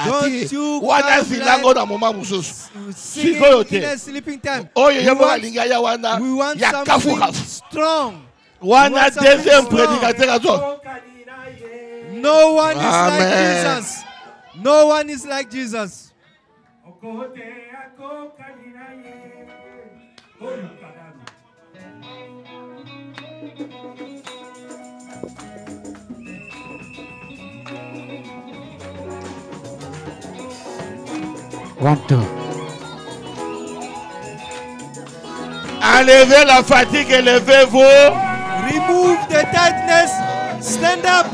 Don't you wana zilango na moma mususu. Sikoyo te. Oyo yebo alinga ya wana ya kafu strong. Wana deuxième prédicateur azo. No one is like Jesus. No one is like Jesus. One, two. Enlevez la fatigue, élevez-vous. Remove the tightness. Stand up.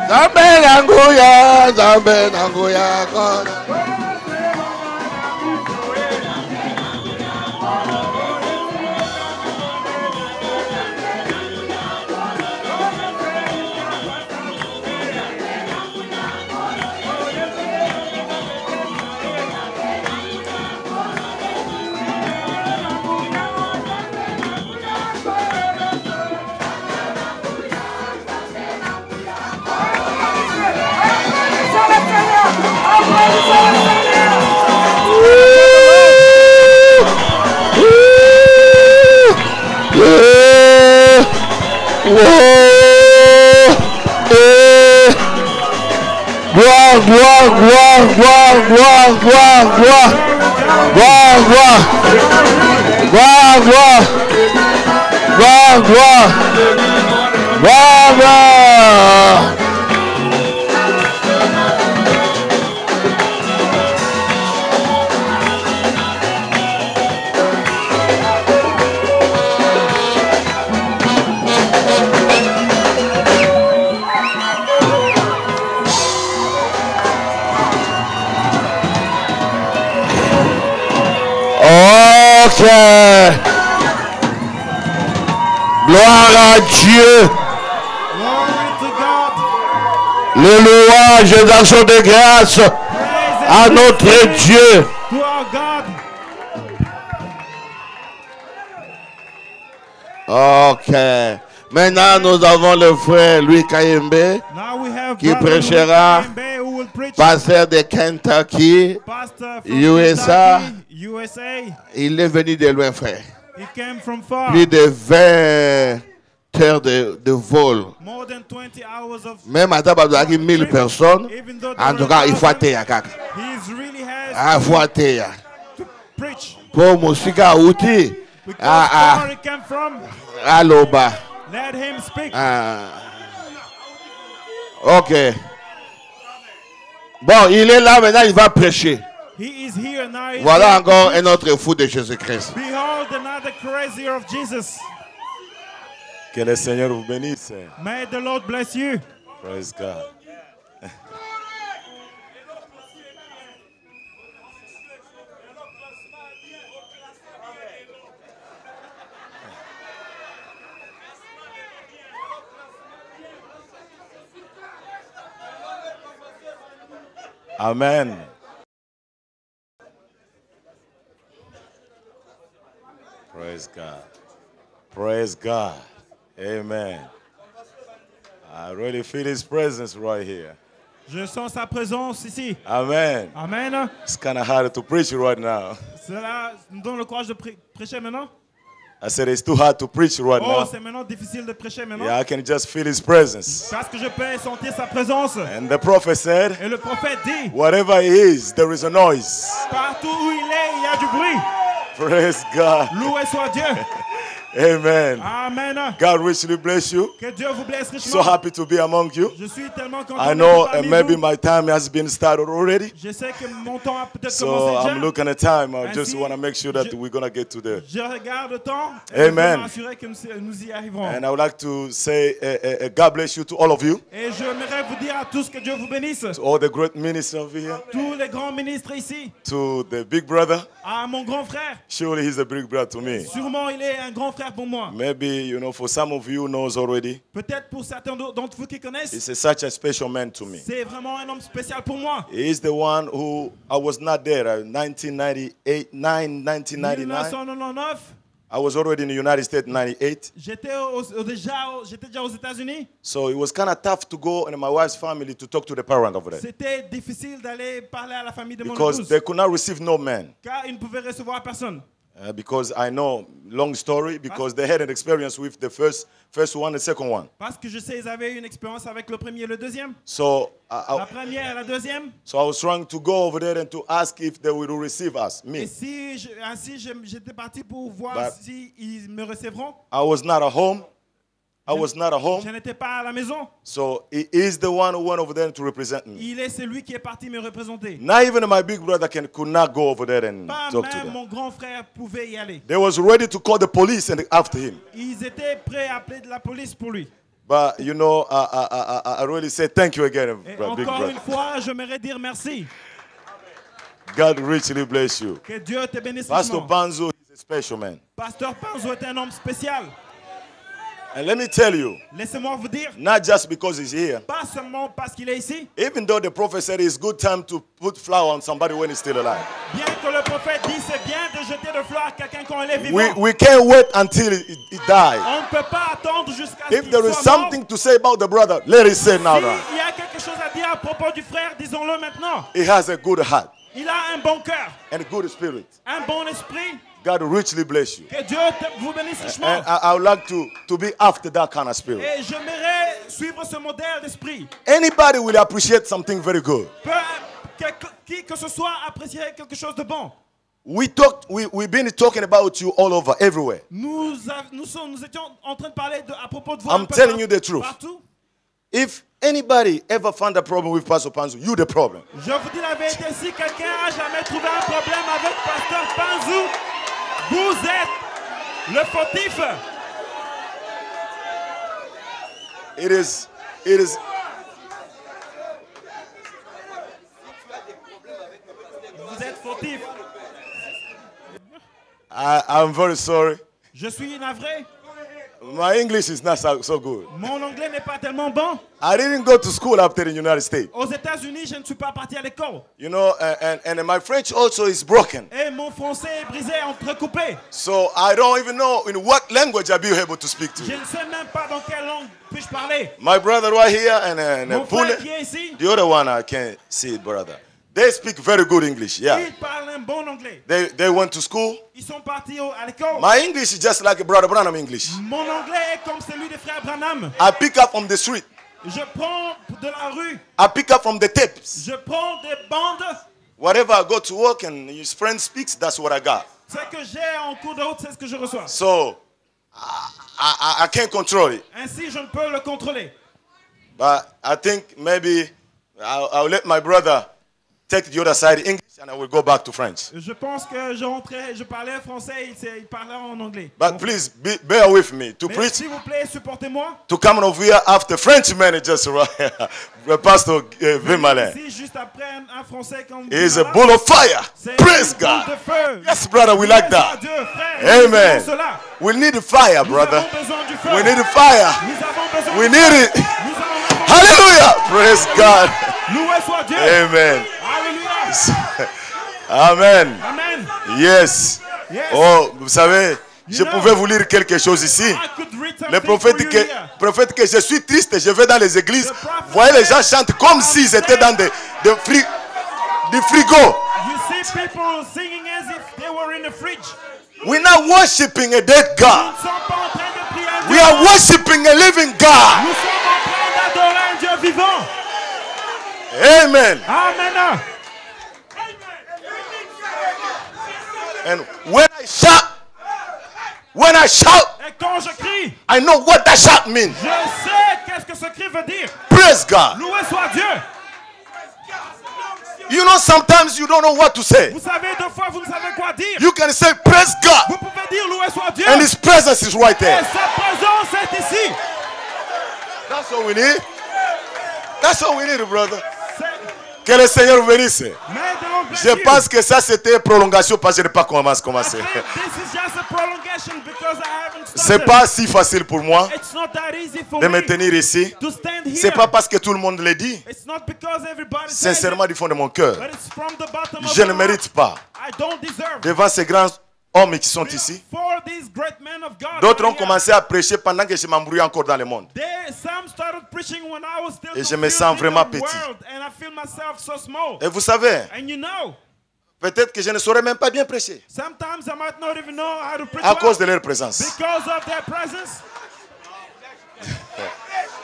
Zambe nanguya, zambe nanguya kona. Seigneur, Gloire, gloire, gloire, gloire, gloire, gloire, gloire. Gloire, gloire. Gloire, gloire. Gloire, gloire. Gloire, gloire. Ok. Gloire à Dieu. Le louange et l'action de grâce à notre Dieu. Ok. Maintenant, nous avons le frère Louis Kayembe qui prêchera, pasteur de Kentucky, USA. Il est venu de loin, frère. Plus de 20 heures de vol. Même à Tababaki, 1000 personnes. En tout cas, il faut attendre. Il faut attendre. Pour Moussika Outi. Aloba. Let him speak. Ok. Bon, il est là maintenant, il va prêcher. He is here now. Voilà encore un autre fou de Jésus-Christ. Behold another crazy of Jesus. Que le Seigneur vous bénisse. May the Lord bless you. Praise God. Amen. Praise God. Praise God. Amen. I really feel His presence right here. Je sens sa présence ici. Amen. Amen. It's kind of hard to preach right now. Cela nous donne le courage de prêcher maintenant. I said it's too hard to preach right now. C'est maintenant difficile de prêcher maintenant. Yeah, I can just feel His presence. Parce que je peux sentir sa présence. And the prophet said, et le prophète dit, wherever He is, there is a noise. Partout où il est, il y a du bruit. Praise God. Loué soit Dieu. Amen. Amen. God richly bless you. Que Dieu vous blesse richement. So happy to be among you. Je suis tellement content. I know maybe my time has been started already. Je sais que mon temps a peut-être so commencé déjà. I'm looking at time. I just want to make sure that we're going to get to the. Je regarde le temps. Amen. Je m'assurer que nous y arriverons. And I would like to say God bless you to all of you. Et j'aimerais vous dire à tous que Dieu vous bénisse. To all the great ministers over here. Tous les grands ministres ici. To the big brother. À mon grand frère. Surely he's a big brother to me. Sûrement il est un grand frère pour moi. Maybe you know, for some of you knows already. Peut-être pour certains d'entre vous qui connaissent. He's such a special man to me. C'est vraiment un homme spécial pour moi. He is the one who I was not there in 1999. I was already in the United States in 98. J'étais déjà aux États-Unis. So it was kind of tough to go in my wife's family to talk to the parent over there. C'était difficile d'aller parler à la famille de mon épouse. Because they could not receive no man. Car ils ne pouvaient recevoir personne. Because I know, long story, because they had an experience with the first one and second one. Parce que je sais, ils avaient une expérience avec le premier et le deuxième. So la première et la deuxième. So I was trying to go over there and to ask if they will receive us, me. Et ainsi j'étais parti pour voir si ils me recevront. I was not at home. I was not at home. Je n'étais pas à la maison. So he is the one who went over there to represent me. Il est celui qui est parti me représenter. Not even my big brother could not go over there and talk to them. Mon grand frère pouvait y aller. They was ready to call the police and after him. Ils étaient prêts à appeler la police pour lui. But you know, I really say thank you again, big brother. Encore une fois, j'aimerais dire merci. God richly bless you. Que Dieu te bénisse. Pastor Banzo is a special man. Pasteur Banzo est un homme spécial. And let me tell you, laissez-moi vous dire, not just because he's here, pas seulement parce qu'il est ici, even though the prophet said it's good time to put flour on somebody when he's still alive. Bien que le prophète dit c'est bien de jeter de fleurs à quelqu'un quand il est vivant. We can't wait until he dies. On ne peut pas attendre jusqu'à ce qu'il soit mort. If there is something to say about the brother, let it say now. Il y a quelque chose à dire à propos du frère, disons-le maintenant. He has a good heart. Il a un bon cœur. And a good spirit. Un bon esprit. God richly bless you. Que Dieu vous bénisse richement. And I would like to be after that kind of spirit. Et j'aimerais suivre ce modèle d'esprit. Anybody will appreciate something very good. Qui que ce soit apprécierait quelque chose de bon. We've been talking about you all over, everywhere. Nous étions en train de parler à propos de vous. I'm telling you the truth. Partout. If anybody ever found a problem with Pastor Panzu, you the problem. Je vous dis la vérité, si quelqu'un a jamais trouvé un problème avec Pasteur Panzu, vous êtes le fautif. It is. Vous êtes fautif. I'm very sorry. Je suis navré. My English is not so good. Mon anglais n'est pas tellement bon. I didn't go to school after in the United States. Aux États-Unis, je ne suis pas parti à l'école. You know, and my French also is broken. Et mon français est brisé, entrecoupé. So I don't even know in what language I'll be able to speak to Je you. ne sais même pas dans quelle langue puis-je parler. My brother right here and Mon frère qui est ici, the other one I can't see it, brother. They speak very good English. Yeah. ils parlent un bon anglais. They went to school. Ils sont partis à l'école. My English is just like Brother Branham English. Mon anglais est comme celui des frères Branham. I pick up from the street. Je prends de la rue. I pick up from the tapes. Je prends des bandes. Whatever I go to work and his friend speaks, that's what I got. Ce que j'ai en cours de route, c'est ce que je reçois. So I can't control it. Ainsi, je ne peux le contrôler. But I think maybe I'll let my brother take the other side English and I will go back to French. Je pense que je parlais français, il parlait en anglais. But please bear with me to Mais preach. s'il vous plaît, supportez-moi. To come over here after French man just right, Pastor Vimalin. Ici, juste après un français comme He is a bull of fire. Praise God. Yes, brother, we like that. Amen. We need the fire, brother. We need the fire. We need it. Hallelujah. Praise God. Amen. Amen. Amen. Yes. Oh, vous savez, je pouvais vous lire quelque chose ici. Le prophète que je suis triste, je vais dans les églises. Vous voyez, les gens chantent comme s'ils étaient dans des frigos. You see people singing as if they were in the fridge. We're not worshiping a dead God. Nous ne sommes pas en train de prier un We Dieu. are worshiping a living God. Nous sommes en train d'adorer un Dieu vivant. Amen. Amen. And when I shout, Et quand je crie, I know what that shout means. je sais qu'est-ce que ce cri veut dire. Praise God. Loué soit Dieu. You know, sometimes you don't know what to say. Vous savez, deux fois, vous ne savez quoi dire. You can say, praise God. Vous pouvez dire loué soit Dieu. And His presence is right Et there. sa présence est ici. That's all we need. That's all we need, brother. C'est- Que le Seigneur vous bénisse. Mais de l'autre Je pense que ça c'était prolongation parce que je n'ai pas commencé. This is just a prolongation because I haven't started. C'est pas si facile pour moi It's not that easy for de me me tenir ici. to stand here. C'est pas parce que tout le monde le dit. It's not because everybody says it, Sincèrement du fond de mon cœur, but it's from the bottom of je my ne heart. mérite pas. I don't deserve. Devant ces grands hommes qui sont ici, For these great men of God. d'autres ont right here, commencé à prêcher pendant que je m'embrouillais encore dans le monde. Some started preaching when I was still Et je me confused sens in vraiment the petit. world, and I feel myself so small. Et vous savez, And you know, peut-être que je ne saurais même pas bien prêcher sometimes I might not even know how to preach à cause de well leur présence. because of their presence.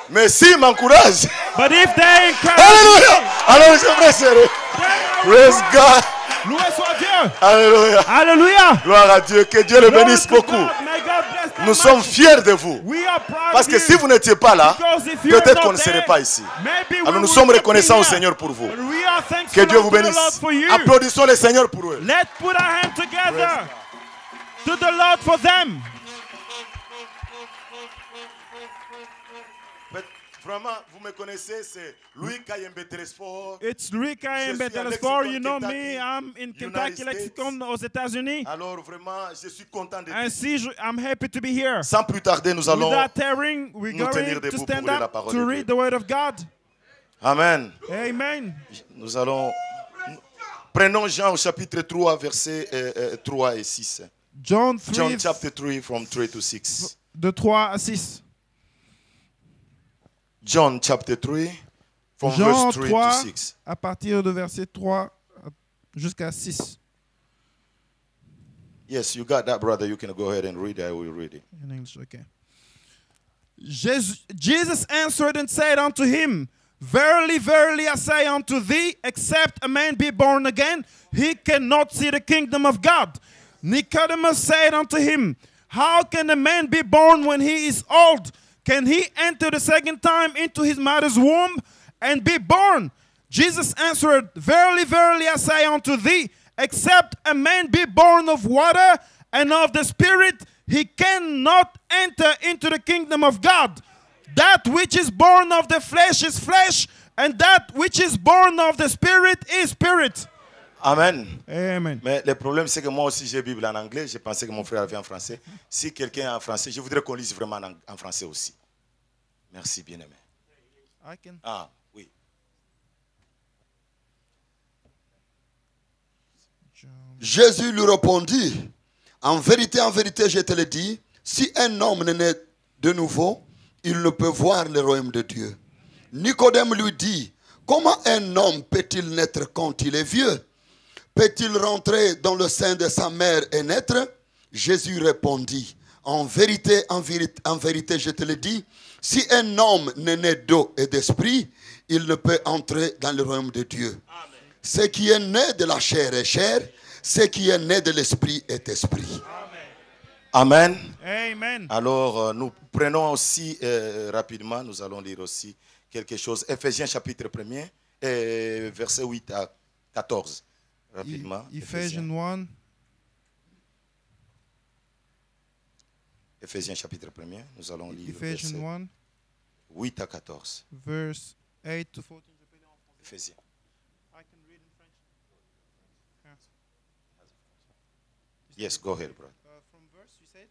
Mais s'ils m'encouragent, But if they encourage Alléluia, me, alors je prêcherai. then I will Praise cry. God. Loué soit Dieu. Alléluia. Alléluia. Gloire à Dieu. Que Dieu le Glory bénisse to beaucoup. God. May God bless them Nous sommes much. fiers de vous. We are proud Parce of que you. si vous n'étiez pas là, Because if you're peut-être not qu'on ne serait there, pas ici. maybe we Alors nous would sommes not be reconnaissants au here. Seigneur pour vous. But we are thankful Que Dieu vous unto the bénisse. Lord for you. Applaudissons le Seigneur pour eux. Let's put our hands together to the Lord for them. Vraiment, vous me connaissez, c'est Louis Kayembe Telesphore. It's Rick I am Je suis à Telesphore. Lexington, You know Kentucky, me. I'm in United Kentucky, States. Lexington, aux États-Unis. Alors vraiment, je suis content de Ainsi, I'm happy to be here. Sans plus tarder, nous allons. Without tarrying, we're nous tenir going to debout stand pour lire la up parole to de read Dieu. the Word of God. Amen. Amen. Nous allons. Prenons Jean au chapitre 3, versets 3 et 6. John John 3, chapter 3, from 3 to 6. de 3 à 6. John chapter 3, from Jean verse 3 3, to 6. à partir de verset 3 jusqu'à 6. Yes, you got that, brother. You can go ahead and read it. I will read it. In English, okay. Jesus answered and said unto him, Verily, verily, I say unto thee, except a man be born again, he cannot see the kingdom of God. Nicodemus said unto him, How can a man be born when he is old? Can he enter the second time into his mother's womb and be born? Jesus answered, Verily, verily, I say unto thee, except a man be born of water and of the Spirit, he cannot enter into the kingdom of God. That which is born of the flesh is flesh, and that which is born of the Spirit is spirit. Amen. Amen. Mais le problème, c'est que moi aussi, j'ai la Bible en anglais. Je pensais que mon frère avait en français. Si quelqu'un est en français, je voudrais qu'on lise vraiment en français aussi. Merci, bien-aimé. Ah, oui. Jésus lui répondit, en vérité, je te le dis, si un homme n'est né de nouveau, il ne peut voir le royaume de Dieu. Nicodème lui dit, comment un homme peut-il naître quand il est vieux? Peut-il rentrer dans le sein de sa mère et naître? Jésus répondit, en vérité, je te le dis, si un homme n'est né d'eau et d'esprit, il ne peut entrer dans le royaume de Dieu. Amen. Ce qui est né de la chair est chair, ce qui est né de l'esprit est esprit. Amen. Amen. Alors, nous prenons aussi rapidement, nous allons lire aussi quelque chose. Ephésiens chapitre 1er, versets 8 à 14. Rapidement. Ephésiens 1. Ephésiens chapitre 1er, nous allons lire Ephesians 1, 8 à 14. Verse 8 to 14. Ephésiens. I can read in French. Yes, go ahead, brother. From verse, you said?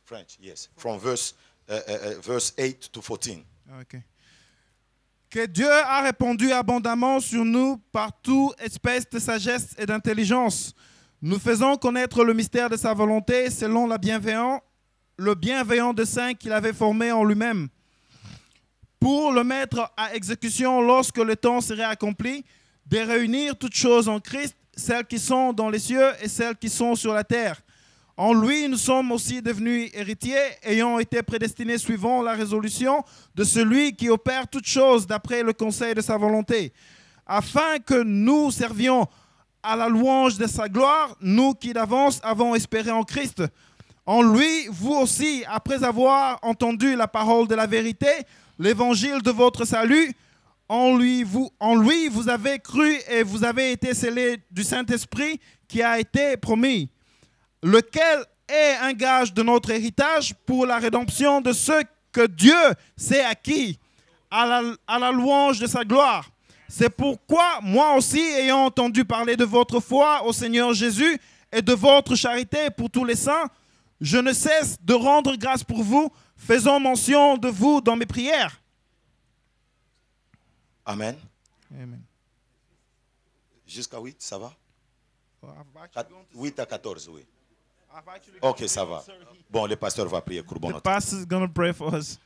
French, yes. From verse 8 to 14. Okay. Que Dieu a répandu abondamment sur nous par toute espèce de sagesse et d'intelligence. Nous faisons connaître le mystère de sa volonté selon le bienveillant dessein qu'il avait formé en lui-même, pour le mettre à exécution lorsque le temps serait accompli, de réunir toutes choses en Christ, celles qui sont dans les cieux et celles qui sont sur la terre. En lui, nous sommes aussi devenus héritiers, ayant été prédestinés suivant la résolution de celui qui opère toutes choses d'après le conseil de sa volonté, afin que nous servions à la louange de sa gloire, nous qui d'avance avons espéré en Christ. En lui, vous aussi, après avoir entendu la parole de la vérité, l'évangile de votre salut, en lui, vous avez cru et vous avez été scellés du Saint-Esprit qui a été promis, lequel est un gage de notre héritage pour la rédemption de ceux que Dieu s'est acquis à la louange de sa gloire. C'est pourquoi, moi aussi, ayant entendu parler de votre foi au Seigneur Jésus et de votre charité pour tous les saints, je ne cesse de rendre grâce pour vous, faisant mention de vous dans mes prières. Amen. Amen. Jusqu'à 8, ça va? 8 à 14, oui. Ok, ça va. Bon, le pasteur va prier. The pastor is going to pray for us.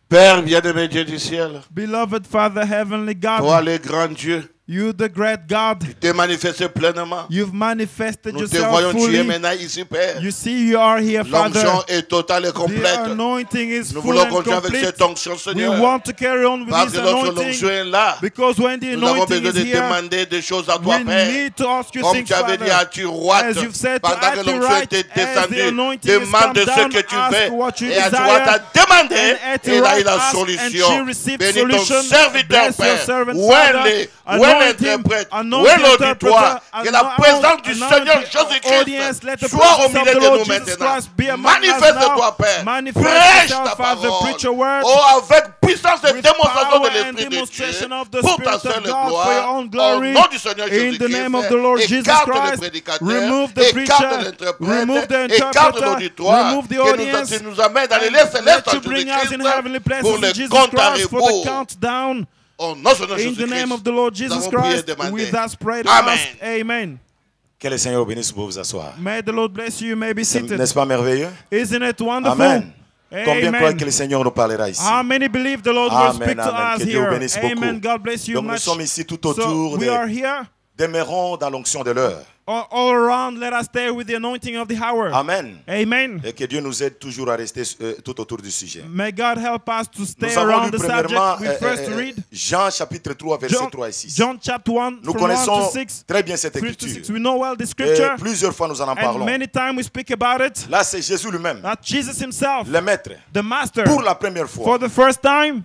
Père bien-aimé Dieu du ciel. Beloved Father, Heavenly God. Toi le grand Dieu. You the great God. Tu t'es manifesté pleinement. You've manifested Nous yourself te voyons, fully. tu es maintenant ici, Père. You see, you are here, Father. L'onction est totale et complète. The anointing is Nous full voulons and continuer avec complete. cette onction, Seigneur. We want to carry on with Parce this que lorsque l'onction est là, anointing. Because when the nous avons anointing besoin is de here, demander des choses à toi, we Père. need to ask you Comme things, tu avais dit Father. à Turoite, As you've said to pendant que l'onction Aturat, était as the descendue, anointing has demande come ce down, que tu ask veux. what you Et Aturat a desire. demandé, And et là il a Aturat solution. asked and she received Bénis ton solution. serviteur, Bless your Père. servant, Où est Father. l'interprète? Où est l'auditoire? Que la présence du Seigneur Jésus-Christ soit au milieu de nous maintenant. Manifeste-toi, Père. Prêche ta parole. Oh, avec puissance et démonstration de l'Esprit de Dieu pour ta seule gloire. Au nom du Seigneur Jésus-Christ, écarte le prédicateur, écarte l'interprète, écarte l'auditoire qui nous amène dans les lieux célestes en Jésus-Christ pour le compte à rebours. Oh, non, in the name of the Lord Jesus Christ, we thus pray and Amen. ask. Amen. Que le Seigneur bénisse pour vous asseoir. May the Lord bless you. You may be seated. N'est-ce pas merveilleux? Isn't it wonderful? Amen. Combien Amen. croient que le Seigneur nous parlera ici? How many believe the Lord will Amen, speak to amen. us Que Dieu here? bénisse beaucoup. Amen. God bless you Donc nous much. sommes ici tout So autour we are here demeurons dans l'onction de l'heure. All around, let us stay with the anointing of the hour. Amen. Amen. Et que Dieu nous aide toujours à rester tout autour du sujet. May God help us to stay Nous avons around lu the subject. premièrement We first read Jean chapitre 3 versets 3 et 6. John chapter 1 Nous from 1 to connaissons 6. très bien cette 3 to écriture. 6. We know well the scripture. Et plusieurs fois nous en And parlons. many times we speak about it. Là, c'est Jésus lui-même, That Jesus himself, le maître. the master, Pour la première fois, for the first time,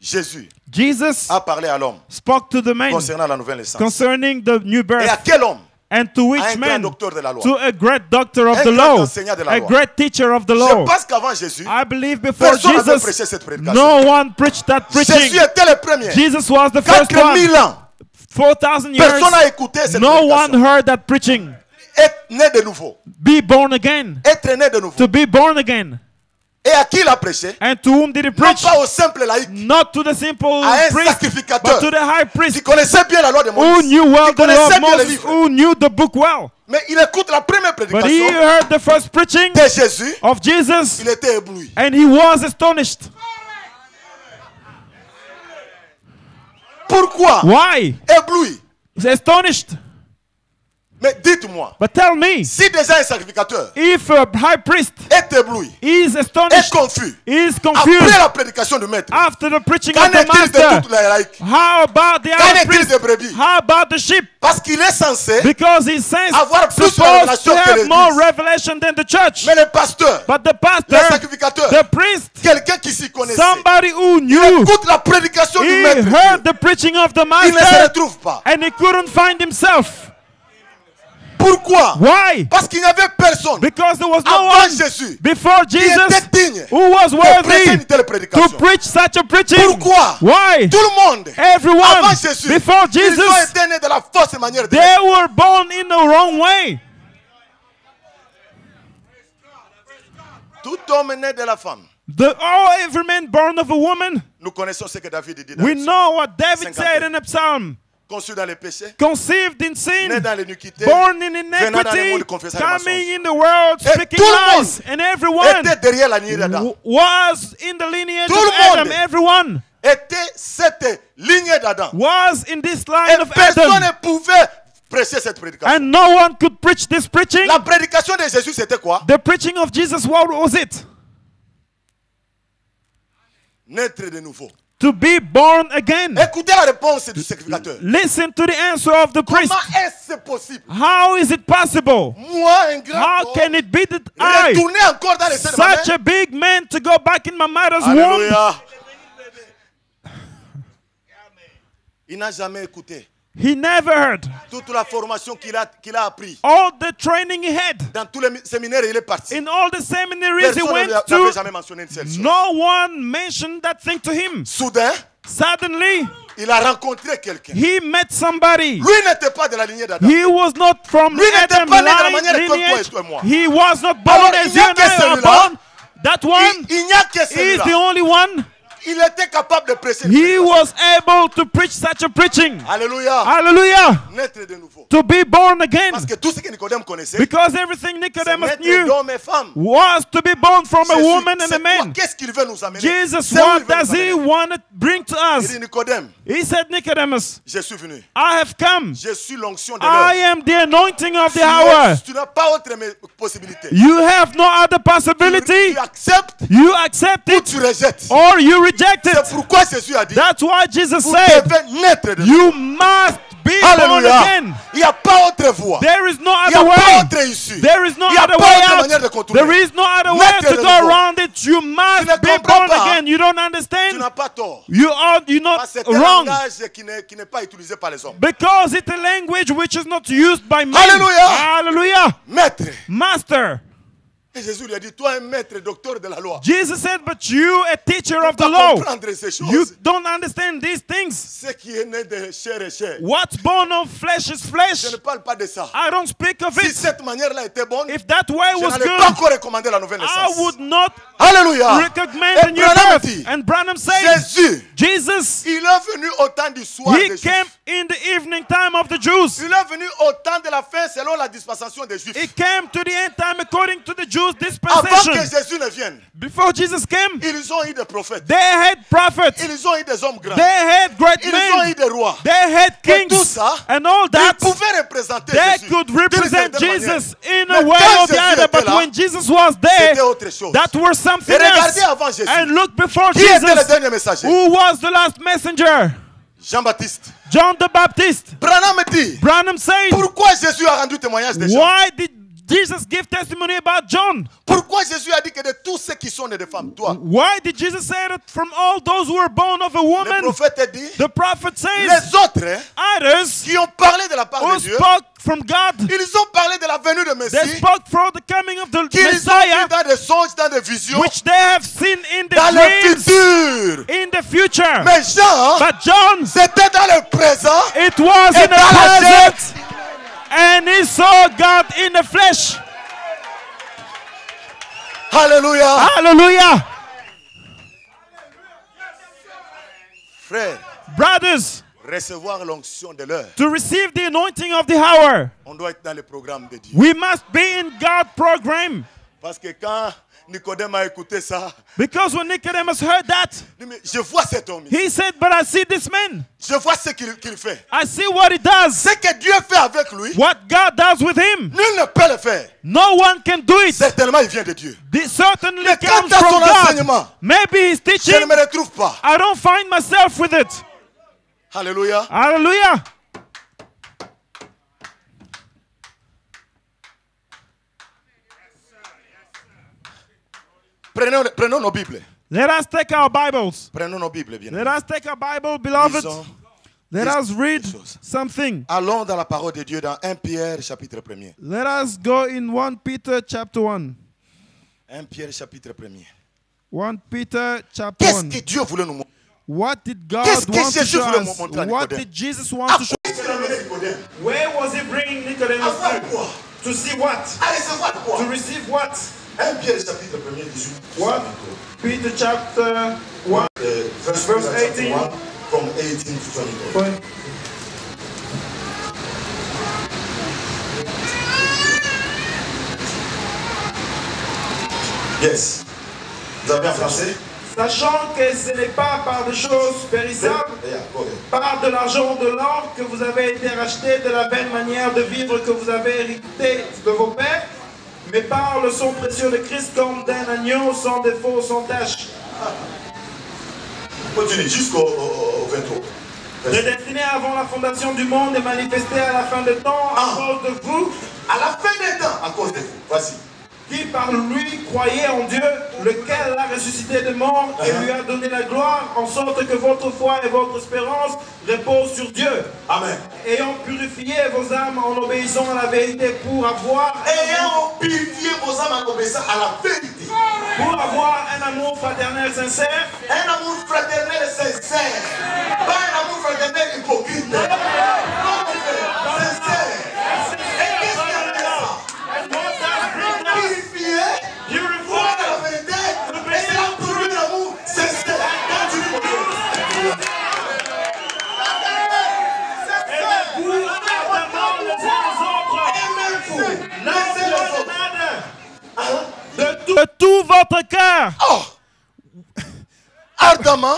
Jésus Jesus a parlé à l'homme spoke to the man concernant la nouvelle naissance. concerning the new Et à birth. quel homme? And to À which un grand man? docteur de la loi. To a great doctor of Un the grand law, enseignant de la a loi. great teacher of the Je law. pense qu'avant Jésus, I believe before personne n'avait prêché Jesus, cette prédication. no one preached that preaching. Jésus était le premier. Jesus was the first 4000 one. ans. 4,000 Personne years, n'a écouté cette no one prédication. heard that preaching. Être né de nouveau. Be born again. Être né de nouveau. To be born again. Et à qui il a prêché? And to whom did he Non preach? pas au simple laïc. Not to the simple À un priest, sacrificateur. but to the high Qui priest connaissait bien la loi de who Moïse. knew well Qui the law connaissait of bien les Moses, livres. who knew the book well. Mais il écoute la première But he prédication heard the first preaching de Jésus. of Jesus Il était ébloui. and he was astonished. Pourquoi? Why? Ébloui. He's astonished. Mais dites-moi, But tell me, si déjà un sacrificateur if a high priest est ébloui, is est astonished, confus, is après confused la prédication du maître, after the preaching qu'en of the est-il de master, toutes les laïcs? how about the Qu'en high est-il priest? des brebis? How about the sheep? Parce qu'il est censé, Because he's avoir plus de supposed révélation to que have l'Église. more revelation than the church. mais le pasteur, But the le pastor, sacrificateur, the priest, quelqu'un qui s'y connaissait, somebody who il knew, écoute la prédication du he maître, heard the preaching of the il ne se master retrouve pas. and he couldn't find himself. Pourquoi? Why? Parce qu'il n'y avait personne Because there was no avant one Jésus before qui Jesus était digne who was de prêcher worthy une telle to prédication. preach such a preaching. Pourquoi? Why? Tout le monde, Everyone avant Jésus, before ils ont Jesus, été nés de la fausse manière de they were born in the wrong way. Tout homme né de la femme. Every man born of a woman. Nous connaissons ce que David dit dans We le psaume. know what David 51. said in the psalm. Conçu dans les péchés, Conceived in né sin, dans l'iniquité, born in venant dans le iniquity, monde confessant les coming mensonges. in the world, Et speaking tout le lies, and everyone était derrière la lignée d'Adam. was in the lineage Tout of le Adam. monde. Everyone Était cette lignée d'Adam. was in this Et line of personne Adam. ne pouvait prêcher cette prédication. And no one could preach this preaching. La prédication de Jésus, c'était quoi? The preaching of Jesus, what was it? Naître de nouveau. To be born again. Écoutez la réponse du sacrificateur. Listen to the answer of the priest. Comment est-ce possible? How is it possible? Moi, un grand How homme, can it be that I, retourner encore dans les seins de ma such mère? a big man, to go back in my mother's womb? Alléluia. Il n'a jamais écouté He never heard. toute la formation qu'il a appris. All the training he had. Dans tous les séminaires, il est parti. In all the seminaries he Personne went n'avait to, jamais mentionné une seule chose. no one mentioned that thing to him. Soudain, Suddenly, il a rencontré quelqu'un. he met somebody. Lui n'était pas de la lignée d'Adam. He was not from Lui n'était Adam pas né de la manière line comme toi et lineage. toi et moi. He was not born Alors, as il you n'y a and que I are celui-là. born. That one Il n'y a que is celui-là. the only one. Il était capable de prêcher. He was able to preach such a preaching. Alléluia. Hallelujah. Naître de nouveau. To be born again. Parce que tout ce que Nicodème connaissait, Because everything c'est Nicodemus naître knew d'homme et femme. was to be born from a Jésus, woman and c'est a quoi? man. Qu'est-ce qu'il veut nous amener? Jesus, C'est où what il veut does nous he amener? want to bring to Il us? dit Nicodème, He said, Nicodemus, je suis venu. I have come. Je suis l'onction de I l'heure. am the anointing of the hour. Tu n'as pas autre possibilité. You have no other possibility. Tu acceptes You accept ou it tu rejettes. or you reject C'est it. pourquoi Jésus a dit, That's why Jesus vous said, devez naître de nouveau. you must be born Alléluia. again. Il n'y a pas autre voie. There is no Il n'y other a pas way. autre issue. There is no Il n'y a other pas way autre manière de out. contourner. There is no other way Naître to de go nouveau. around it. You Tu must ne be comprends born pas. again. You don't Tu understand? n'as pas tort. You are you're not Parce que c'est un wrong. langage qui n'est pas utilisé par les hommes. Because it's a language which is not used by men. Hallelujah. Hallelujah. Maître. Master. Et Jésus lui a dit, toi un maître, docteur de la loi. Jesus said, but you, a teacher of Tu the dois law, comprendre ces choses. you don't understand these things. Ce qui est né de chair et chair. What's born of flesh is flesh. Je ne parle pas de ça. I don't speak of Si it. cette manière-là était bonne, If that way je was n'allais pas good, encore recommander la nouvelle I naissance. would not Alléluia. recommend Et the new Branham birth. dit, And Branham said, Jésus, Jesus, il est venu au temps du soir he des came Juifs. in the evening time of the Jews. Il est venu au temps de la fin selon la dispensation des Juifs. He came to the end time according to the Jews Jews Avant dispensation. que Jésus ne vienne, Before Jesus came, ils ont eu des prophètes. they had prophets. Ils ont eu des hommes grands. They had great Ils ont eu men. des rois. They had Et tout kings. ça, And all ils that, pouvaient représenter they Jésus. could d'une represent certaine Jesus manière. in Mais a way quand or the Jésus other. était But là, when Jesus was there, c'était autre chose. that was something Et regardez else. avant Jésus. And look before Qui était le Jesus, dernier messager? who was the last messenger? Jean-Baptiste. John the Baptist. Branham dit, Branham said, pourquoi Jésus a rendu témoignage de Jean? why did Jesus give testimony about John? Pourquoi Jésus a dit que de tous ceux qui sont nés de femmes, toi, Why did Jesus say that from all those who were born of a le woman? prophète dit, The prophet says, les autres hein, others qui ont parlé de la part who de Dieu, spoke from God, ils ont parlé de la venue de they Messie, spoke for the coming of the qu'ils ont vu Messiah, dans des songes, dans des visions, which they have seen in the dans le dreams, futur. in the future. Mais Jean, But John, c'était dans le présent. it was Et in the dans la present, and he saw God in the flesh. Alléluia. Hallelujah. Frère, Brothers, recevoir l'onction de l'heure, to receive the anointing of the hour, on doit être dans le programme de Dieu. we must be in God's program. Parce que quand Nicodème a écouté ça, Because when Nicodemus heard that, il dit, mais je vois cet homme. he said, but I see this man. Je vois ce qu'il fait. I see what he does. Ce que Dieu fait avec lui, What God does with him. nul ne peut le faire. No one can do it. Certainement, il vient de Dieu. This certainly Mais comes quant à son from God. enseignement, Maybe he's je ne teaching. me retrouve pas. I don't find myself with it. Alléluia. Hallelujah. Prenons nos Bibles. Let us take our Bibles. Prenons nos Bibles, bien. Let us take our Bible, beloved. Lisons. Let us read des choses. something. Allons dans la parole de Dieu dans 1 Pierre chapitre 1er. Let us go in 1 Peter chapter 1. 1 Pierre chapitre 1er. 1 Peter chapter Qu'est-ce 1. que Dieu voulait nous montrer? What did God Qu'est-ce que want to Jésus show voulait us? montrer à What Nicodème? did Jesus want to show us? Where was he bringing Nicodemus Avoir quoi? to see what? À recevoir quoi? To receive what? 1 Pierre chapitre 1er, 18. What? Peter chapter 1. Verse 18. 1, from 18 to 22. Yes. Vous avez en français? Sachant que ce n'est pas par des choses périssables, Yeah, go ahead. par de l'argent ou de l'or que vous avez été rachetés de la vaine manière de vivre que vous avez hérité de vos pères, mais par le sang précieux de Christ comme d'un agneau sans défaut, sans tache. Continue jusqu'au 23. Prédestiné avant la fondation du monde et manifesté à la fin des temps à cause de vous, À la fin des temps, à cause de vous. Voici. qui par lui croyait en Dieu, lequel l'a ressuscité des morts et lui a donné la gloire, en sorte que votre foi et votre espérance reposent sur Dieu. Amen. Ayant purifié vos âmes en obéissant à la vérité pour avoir Purifiez vos âmes en obéissant à la vérité. un amour fraternel sincère, Un amour fraternel sincère. Pas un amour fraternel hypocrite. Non, mon frère, sincère. Et qu'est-ce qui a fait ça? Purifier, voir la vérité, et c'est là pour l'amour sincère. Quand tu vous ardemment les uns les autres, de tout votre cœur, ardemment,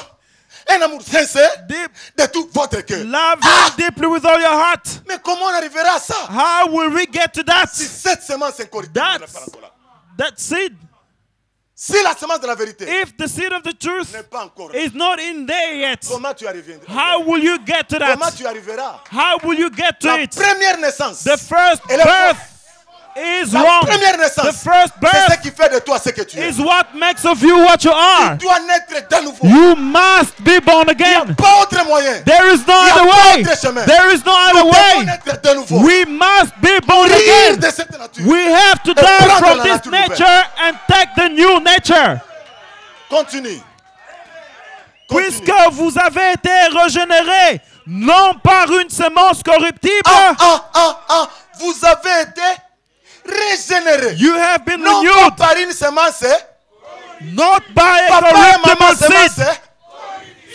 un amour sincère deep, de tout votre cœur. love him deeply with all your heart. Mais comment on arrivera à ça? How will we get to that? Si cette semence incorruptible n'est pas encore là. That seed, Si la semence de la vérité if the seed of the truth n'est pas encore là, is not in there yet, comment tu arriveras? how will you get to Comment that? tu arriveras? How will you get to La it? première naissance. The first Et la birth is La wrong. première The naissance, first c'est ce birth qui fait de toi ce que tu es. is what makes of you what you are. Tu dois naître de nouveau. You must be born Il n'y a again. pas autre moyen. There is no Il y a other pas way. autre chemin. There is no Nous other devons way. naître de nouveau. We must be born Rire again. de cette nature. We have to die prendre from la this nature nouvelle. nature and take the new nature. Continue. Puisque vous avez été régénérés, non par une semence corruptible, Vous avez été régénérés. you have been Non pas renewed, par une semence. not by a Papa et maman corruptible semence. seed.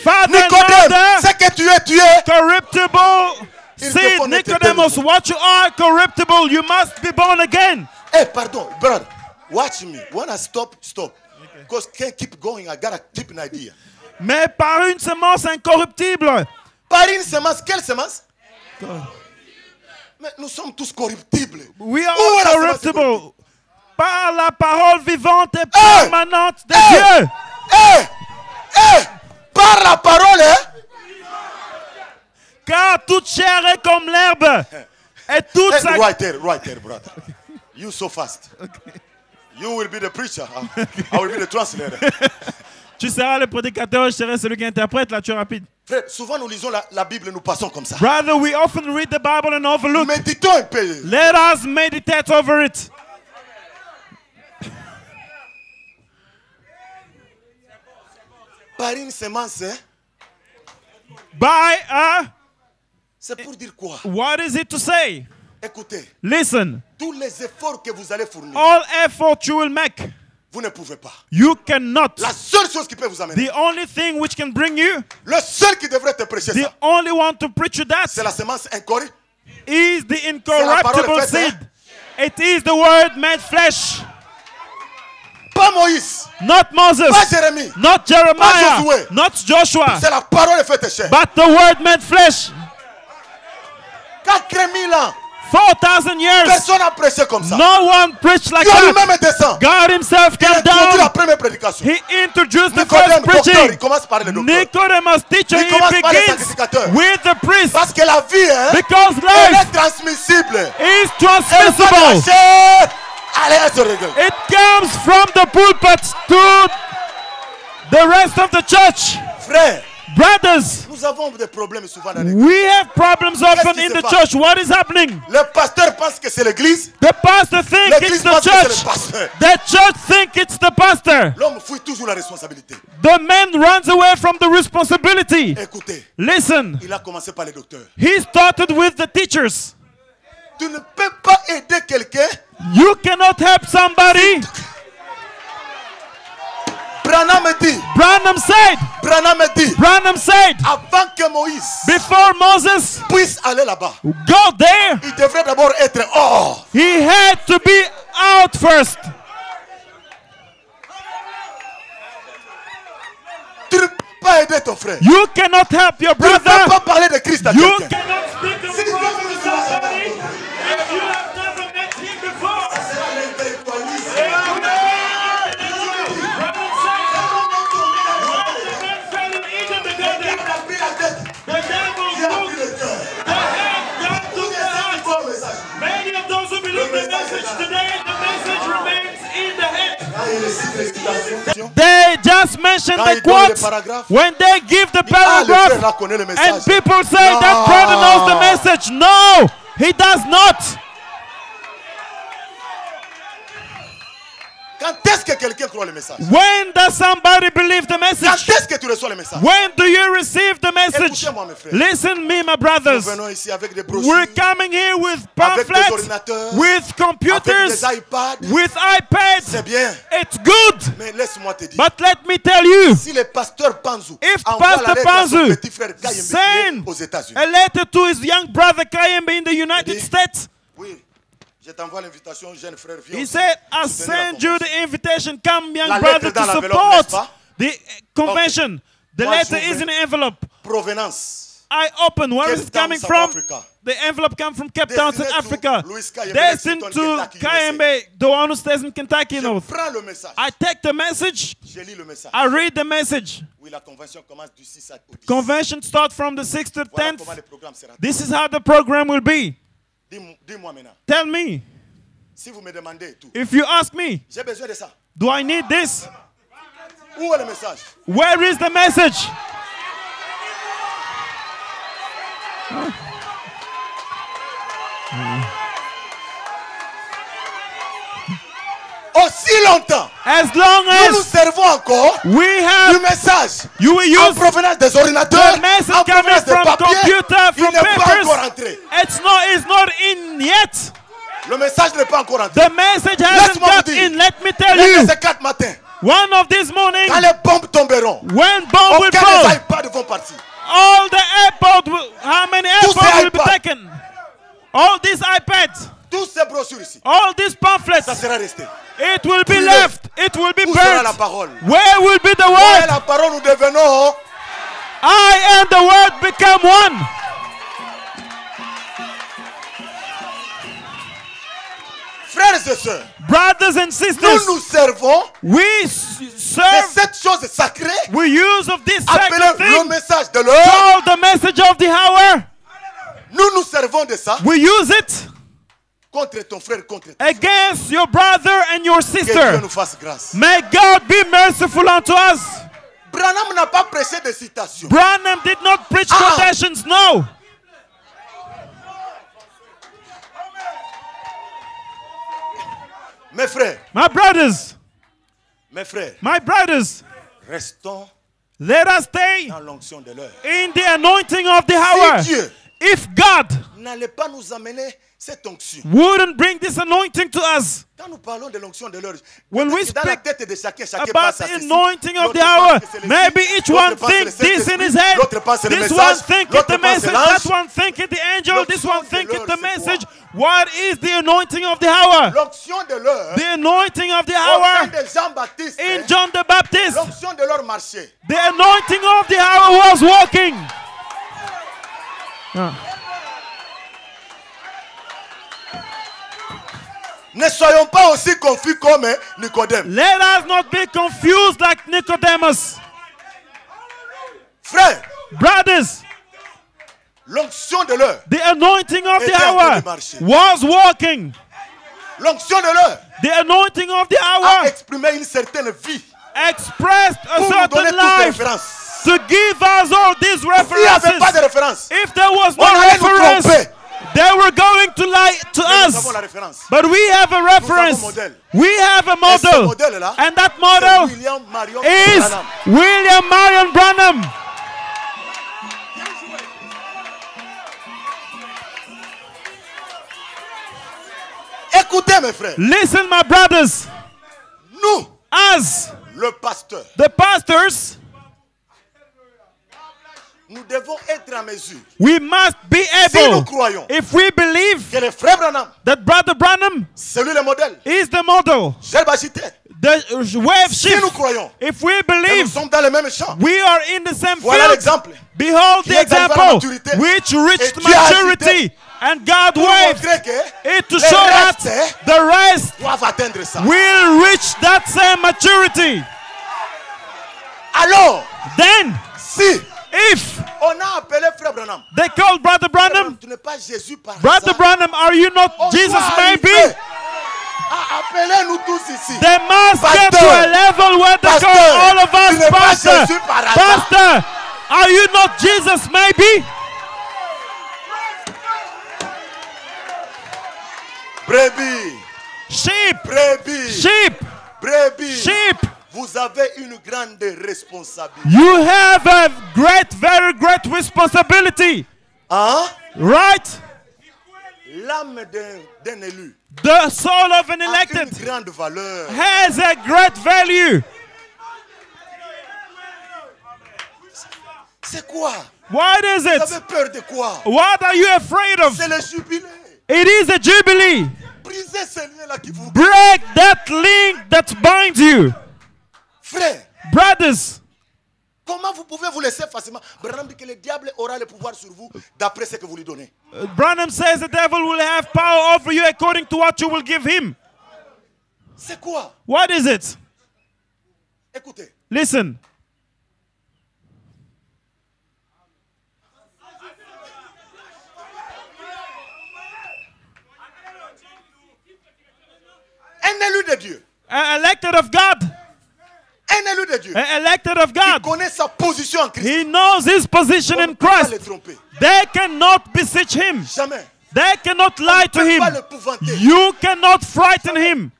Father and Nicodème, mother, ce que tu es. corruptible Il seed. faut naître de Nicodemus, what you are corruptible, you must be born again. Eh, pardon, brother. Watch me. When I stop, stop. Because can't keep going. I gotta keep an idea. Mais par une semence incorruptible. Par une semence, quelle semence? Mais nous sommes tous corruptibles. We are all corruptible. Par la parole vivante et permanente de Dieu. Par la parole, Car toute chair est comme l'herbe. Et toute sa... right there, brother. You so fast. Okay. You will be the preacher. I will be the translator. Tu seras le prédicateur, je serai celui qui interprète. Là, tu es rapide. Frère, souvent nous lisons la Bible, nous passons comme ça. Brother, we often read the Bible and overlook. Méditons un peu. Let us meditate over it. Par une semence, hein? By a... C'est pour dire quoi? What is it to say? Écoutez. Listen. Tous les efforts que vous allez fournir. All effort you will make. Vous ne pouvez pas. You cannot. La seule chose qui peut vous amener. The only thing which can bring you. Le seul qui devrait te prêcher the ça. The only one to preach you that. C'est la semence incorruptible. Is the incorruptible seed. Hein? It is the word made flesh. Pas Moïse. Not Moses. Pas Jérémie. Not Jeremiah. Pas Josué. Not Joshua. C'est la parole faite chair. But the word made flesh. 4000 ans. 4,000 years. Personne n'a prêché comme ça. No one preached like Dieu that. lui-même descend. God himself came down. La première prédication. He introduced the Nicodème, first preaching. docteur, il commence par le docteur. Nicodemus, teacher, he begins with the priest. Parce que la vie, hein, because elle life est transmissible. Is transmissible. It comes from the pulpit to the rest of the church. Frère, brothers, nous avons des problèmes souvent dans l'église. We have problems often in the church. What is happening? Le pasteur pense que c'est l'église. The pastor thinks it's the church. The church thinks it's the pastor. L'homme fuit toujours la responsabilité. The man runs away from the responsibility. Écoutez. Listen. Il a commencé par les docteurs. He started with the teachers. Tu ne peux pas aider quelqu'un. You cannot help somebody. Branham dit. Branham said. Avant que Moïse. Before Moses. Puisse aller là-bas. Go there. Il devrait d'abord être hors. He had to be out first. Tu ne peux pas aider ton frère. You cannot help your brother. Tu ne peux pas parler de Christ à you quelqu'un. Cannot speak the word to somebody if you have never met him before. They just mention the quote when they give the paragraph and people say that brother knows the message. No, he does not. Quand est-ce que quelqu'un croit le message? When does somebody believe the message? Quand est-ce que tu reçois le message? When do you receive the message? Listen me, my brothers. Nous venons ici avec des brochures, we're coming here with pamphlets, with computers, avec des iPads. With iPads. C'est bien. It's good. Mais laisse-moi te dire. But let me tell you. Si le pasteur Panzu if Pastor Panzu send aux États-Unis, a letter to his young brother Kayembe in the United States. Oui. Je t'envoie l'invitation, jeune frère. Viens. He said, I send you the invitation. Come, young brother, to support the convention. The letter is in an envelope. Provenance. I open. Where is it coming from? Africa. The envelope comes from Cape Town, South Africa. Destined to Kayembe, the one who stays in Kentucky North. I take the message. I read the message. Convention starts from the 6th to 10th. This is how the program will be. Tell me. If you ask me, do I need this? Where is the message? Aussi longtemps, as long as nous servons encore we have du message you will use en provenance des ordinateurs, the message en coming provenance des from papiers, computer, from il n'est pas encore papers. entré. It's not in yet. Le message n'est pas encore entré. The message hasn't got in. Let me tell you. Ces 4 matins, one of these mornings, quand les bombes tomberont, when bombs will fall, les iPads vont partir. All the AirPods will, how many AirPods will be taken? All these iPads, tous ces brochures ici, all these pamphlets, ça sera resté. It will be Brûlé. left. It will be Où sera la burnt. parole? Where will be the Moi et word? la parole, nous devenons. I and the word become one. Frères et sœurs, Brothers and sisters, nous servons we de serve, cette chose sacrée we use of this appelée sacred le thing message de l'heure. called the message of the hour. Nous servons de ça We use it contre ton frère, contre ton against your brother and your Que Dieu sister. nous fasse grâce. May God be merciful unto us. Branham n'a pas prêché de citations. Branham did not preach quotations, no. Mes frères, My brothers, mes frères, restons restons let us stay dans l'onction de l'heure. in the anointing of the hour. Si Dieu If God n'allait pas nous amener cette onction. wouldn't bring this anointing to us, Quand nous parlons de l'onction de l'heure, when we dans la speak tête de chacun about passe à the ceci. anointing of L'autre the pense hour, que c'est le maybe Fils, each l'autre one pense que thinks c'est le this in his Saint-Esprit, head. l'autre pense que c'est le This message, one thinks l'autre the pense que c'est message, l'ange. that one thinks the angel, this one L'onction de thinks l'heure, the c'est message. What is the anointing of the hour? L'onction de l'heure, The anointing of the au hour temps de Jean-Baptiste, in John the Baptist. l'onction de l'heure marchait. The anointing of the hour was walking. Ne soyons pas aussi confus comme Nicodème. Let us not be confused like Nicodemus. Frère, Brothers, l'onction de l'heure, the anointing of the était en train hour de marcher. was walking. L'onction de l'heure The anointing of the a hour exprimé une certaine vie expressed a pour nous donner certain toutes les life références. to give us all these S'il n'y avait pas de references. référence, If there was no on allait nous reference, tromper. they were going to lie to Mais nous avons us. la référence. But we have a reference. modèle. We have a Et ce model. modèle-là, And that c'est model William Marion is Branham. William Marion Branham. Écoutez mes frères, Listen, my brothers, nous, as le pasteur, the pastors, nous devons être en mesure, we must be si nous able, croyons if we believe que le frère Branham, that Brother Branham c'est lui le modèle, is the model, J'ai bâtité. the wave Si shift, nous croyons if we que nous believe sommes dans le même champ, we are in the same voilà field, l'exemple. behold Qui the est arrivé à la example maturité. which reached Et Dieu a maturity, agité and God Pour waved montrer que it to les show that restes the rest doivent atteindre ça. will reach that same maturity. Alors, Then, si if on a appelé frère Branham, they called Brother Branham, tu n'es pas Jésus par Brother hasard. Branham, are you not On Jesus doit maybe? arriver à appeler nous tous ici. They must get to Pasteur, a level where they Pasteur, call all of tu us n'es pas pastor. Jésus par hasard. Pastor, are you not Jesus maybe? Brebis, Sheep, brebis, sheep, brebis. sheep. Vous avez une grande responsabilité. You have a great, very great responsibility, Hein? right? L'âme d'un élu The soul of an a elected une grande valeur. has a great value. C'est quoi? What is Vous it? avez peur de quoi? What are you afraid of? C'est le jubilé. It is a jubilee. Brisez ce lien-là qui vous... Break that link that binds you. Frère, Brothers, comment vous pouvez vous laisser facilement? Branham dit que le diable aura le pouvoir sur vous d'après ce que vous lui donnez. Branham says the devil will have power over you according to what you will give him. C'est quoi? What is it? Écoutez, Listen. un élu de Dieu, An elected of God. un élu de Dieu, An elected of il God. connaît sa position en Christ. He knows his position On ne in peut pas le Christ. tromper. They cannot beseech him. Jamais. They cannot lie to On ne peut him. pas l'épouvanter. You cannot frighten him.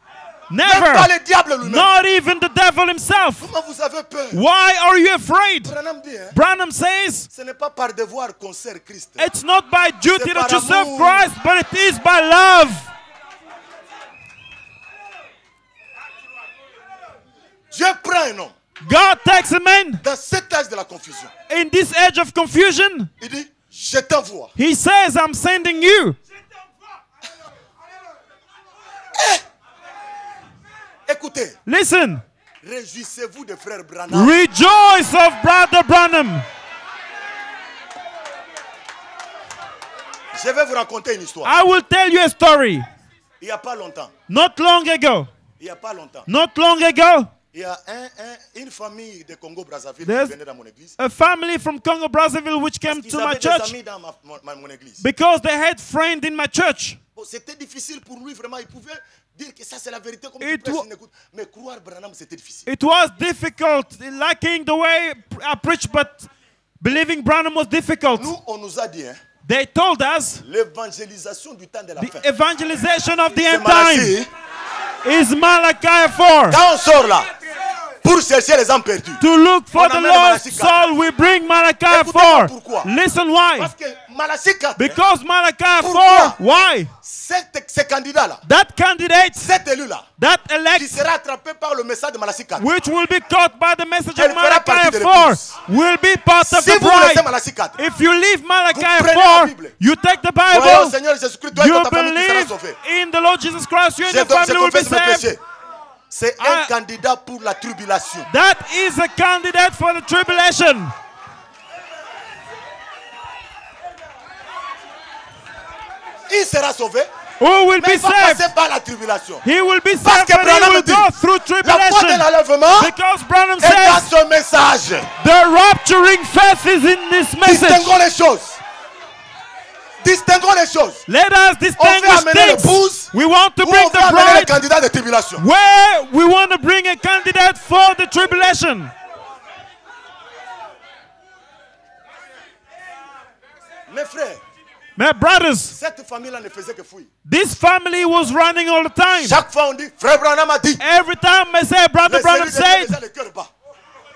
Même pas Never. le diable lui-même. Not even the devil himself. Comment vous avez peur? Why are you afraid? Branham dit, hein, Branham says, ce n'est pas par devoir qu'on sert Christ. it's not by duty C'est that par you serve amour. Christ, but it is by love. Dieu prend un homme God takes a man dans cet âge de la confusion. in this age of confusion. Il dit, je t'envoie. He says, I'm sending you. Écoutez. Listen. Réjouissez-vous de frère Branham. Rejoice of Brother Branham. Je vais vous raconter une histoire. I will tell you a story. Il n'y a pas longtemps. Not long ago. Il n'y a pas longtemps. Not long ago. Il y a une famille de Congo-Brazzaville qui There's venait dans mon église. a family from Congo Brazzaville which came Ils to my avaient des church amis dans mon église. because they had friends in my church. Bon, c'était difficile pour lui, vraiment. Il pouvait dire que ça, c'est la vérité. Comme It tu prêches, wa- il n'écoute. Mais croire Branham, c'était difficile. It was difficult, liking the way I preach, but believing Branham was difficult. Nous, on nous a dit, hein, They told us l'évangélisation du temps de la fin. the evangelization of the C'est end time Malachie. is Malachi 4. Quand on sort là, pour chercher les âmes perdues. To look for On the amène lost Malachie 4. soul, we bring Malachi Écoutez-moi 4. pourquoi. Listen why. Parce que Malachie 4, Because Malachi Pourquoi? 4, why? ces candidats-là, That candidate, cet élu-là, that qui elect, sera attrapé par le message de Malachie 4. which will be caught by the message Elle of fera partie Malachi de 4, l'épouse. will be part of Si the vous laissez bride. Malachie 4, If you leave Malachi Vous prenez la 4, Bible. you take the croyez au Bible, Seigneur Jésus-Christ, toi et you ta famille, tu seras believe sauvé. in the Lord Jesus Christ, you and your Je family will be confesse mes saved. péchés. C'est un candidat pour la tribulation. That is a candidate for the tribulation. Il sera sauvé, Who will mais be il va saved? passer par la tribulation. He will be Parce saved, que but he Branham will dit, go through la foi de tribulation. l'enlèvement Because Branham est dans says ce message. the rapturing faith is in this message. Distinguons les choses. Distinguons les choses. Let us distinguish amener things. l'épouse, We want to Ou bring on the veut amener les bride candidats de tribulation. where we want to bring a candidate for the tribulation. Mes frères, My brothers, cette famille-là ne faisait que fuir. this family was running all the time. Chaque fois on dit, frère Branham a dit. Every time I say, Brother Mais Branham celui derrière said, les a le cœur bas.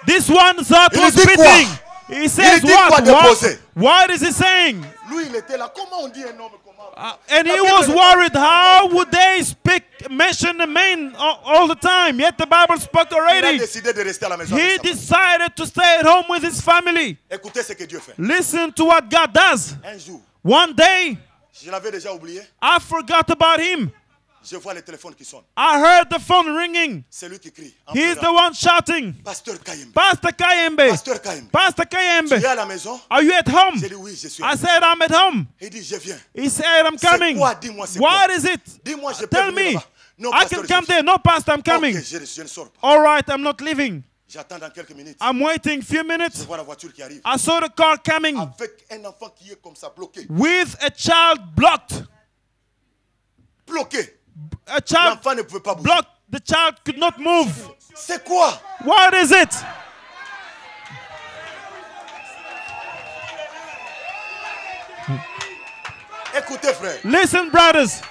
this one's heart Il was dit quoi? beating. He says dit quoi what? déposer? What is he saying? Lui, il était là. Comment on dit un homme comment? And he was worried, how would they mention the man all the time? Yet the Bible spoke Il a already. décidé de rester à la maison. He avec sa femme. decided to stay at home with his family. Écoutez ce que Dieu fait. Listen to what God does. Un jour, One day, je l'avais déjà oublié. I forgot about him. Je vois le téléphone qui sonne. I heard the phone ringing. C'est lui qui crie. en He's the pleurant. one shouting, Pasteur Kayembe. Pastor Kayembe, Pasteur Kayembe. Pastor Tu es Kayembe, à la maison? are you at home? J'ai dit oui, je suis. I said, I'm at home. Il dit, je viens. He said, I'm coming. quoi? Dis-moi, c'est What quoi? is it? Dis-moi, je peux Tell venir me. là-bas. Non, I pasteur, can come je there. No, Pastor, I'm coming. Ok, je ne sors pas. All right, I'm not leaving. J'attends dans quelques minutes. I'm waiting few Je minutes. vois la voiture qui arrive. I saw the car coming Avec un enfant qui est comme ça, bloqué. with a child blocked. Bloqué. A child L'enfant ne pouvait pas bouger. blocked. The child could not move. C'est quoi? What is it? Écoutez, frère. Listen, brothers.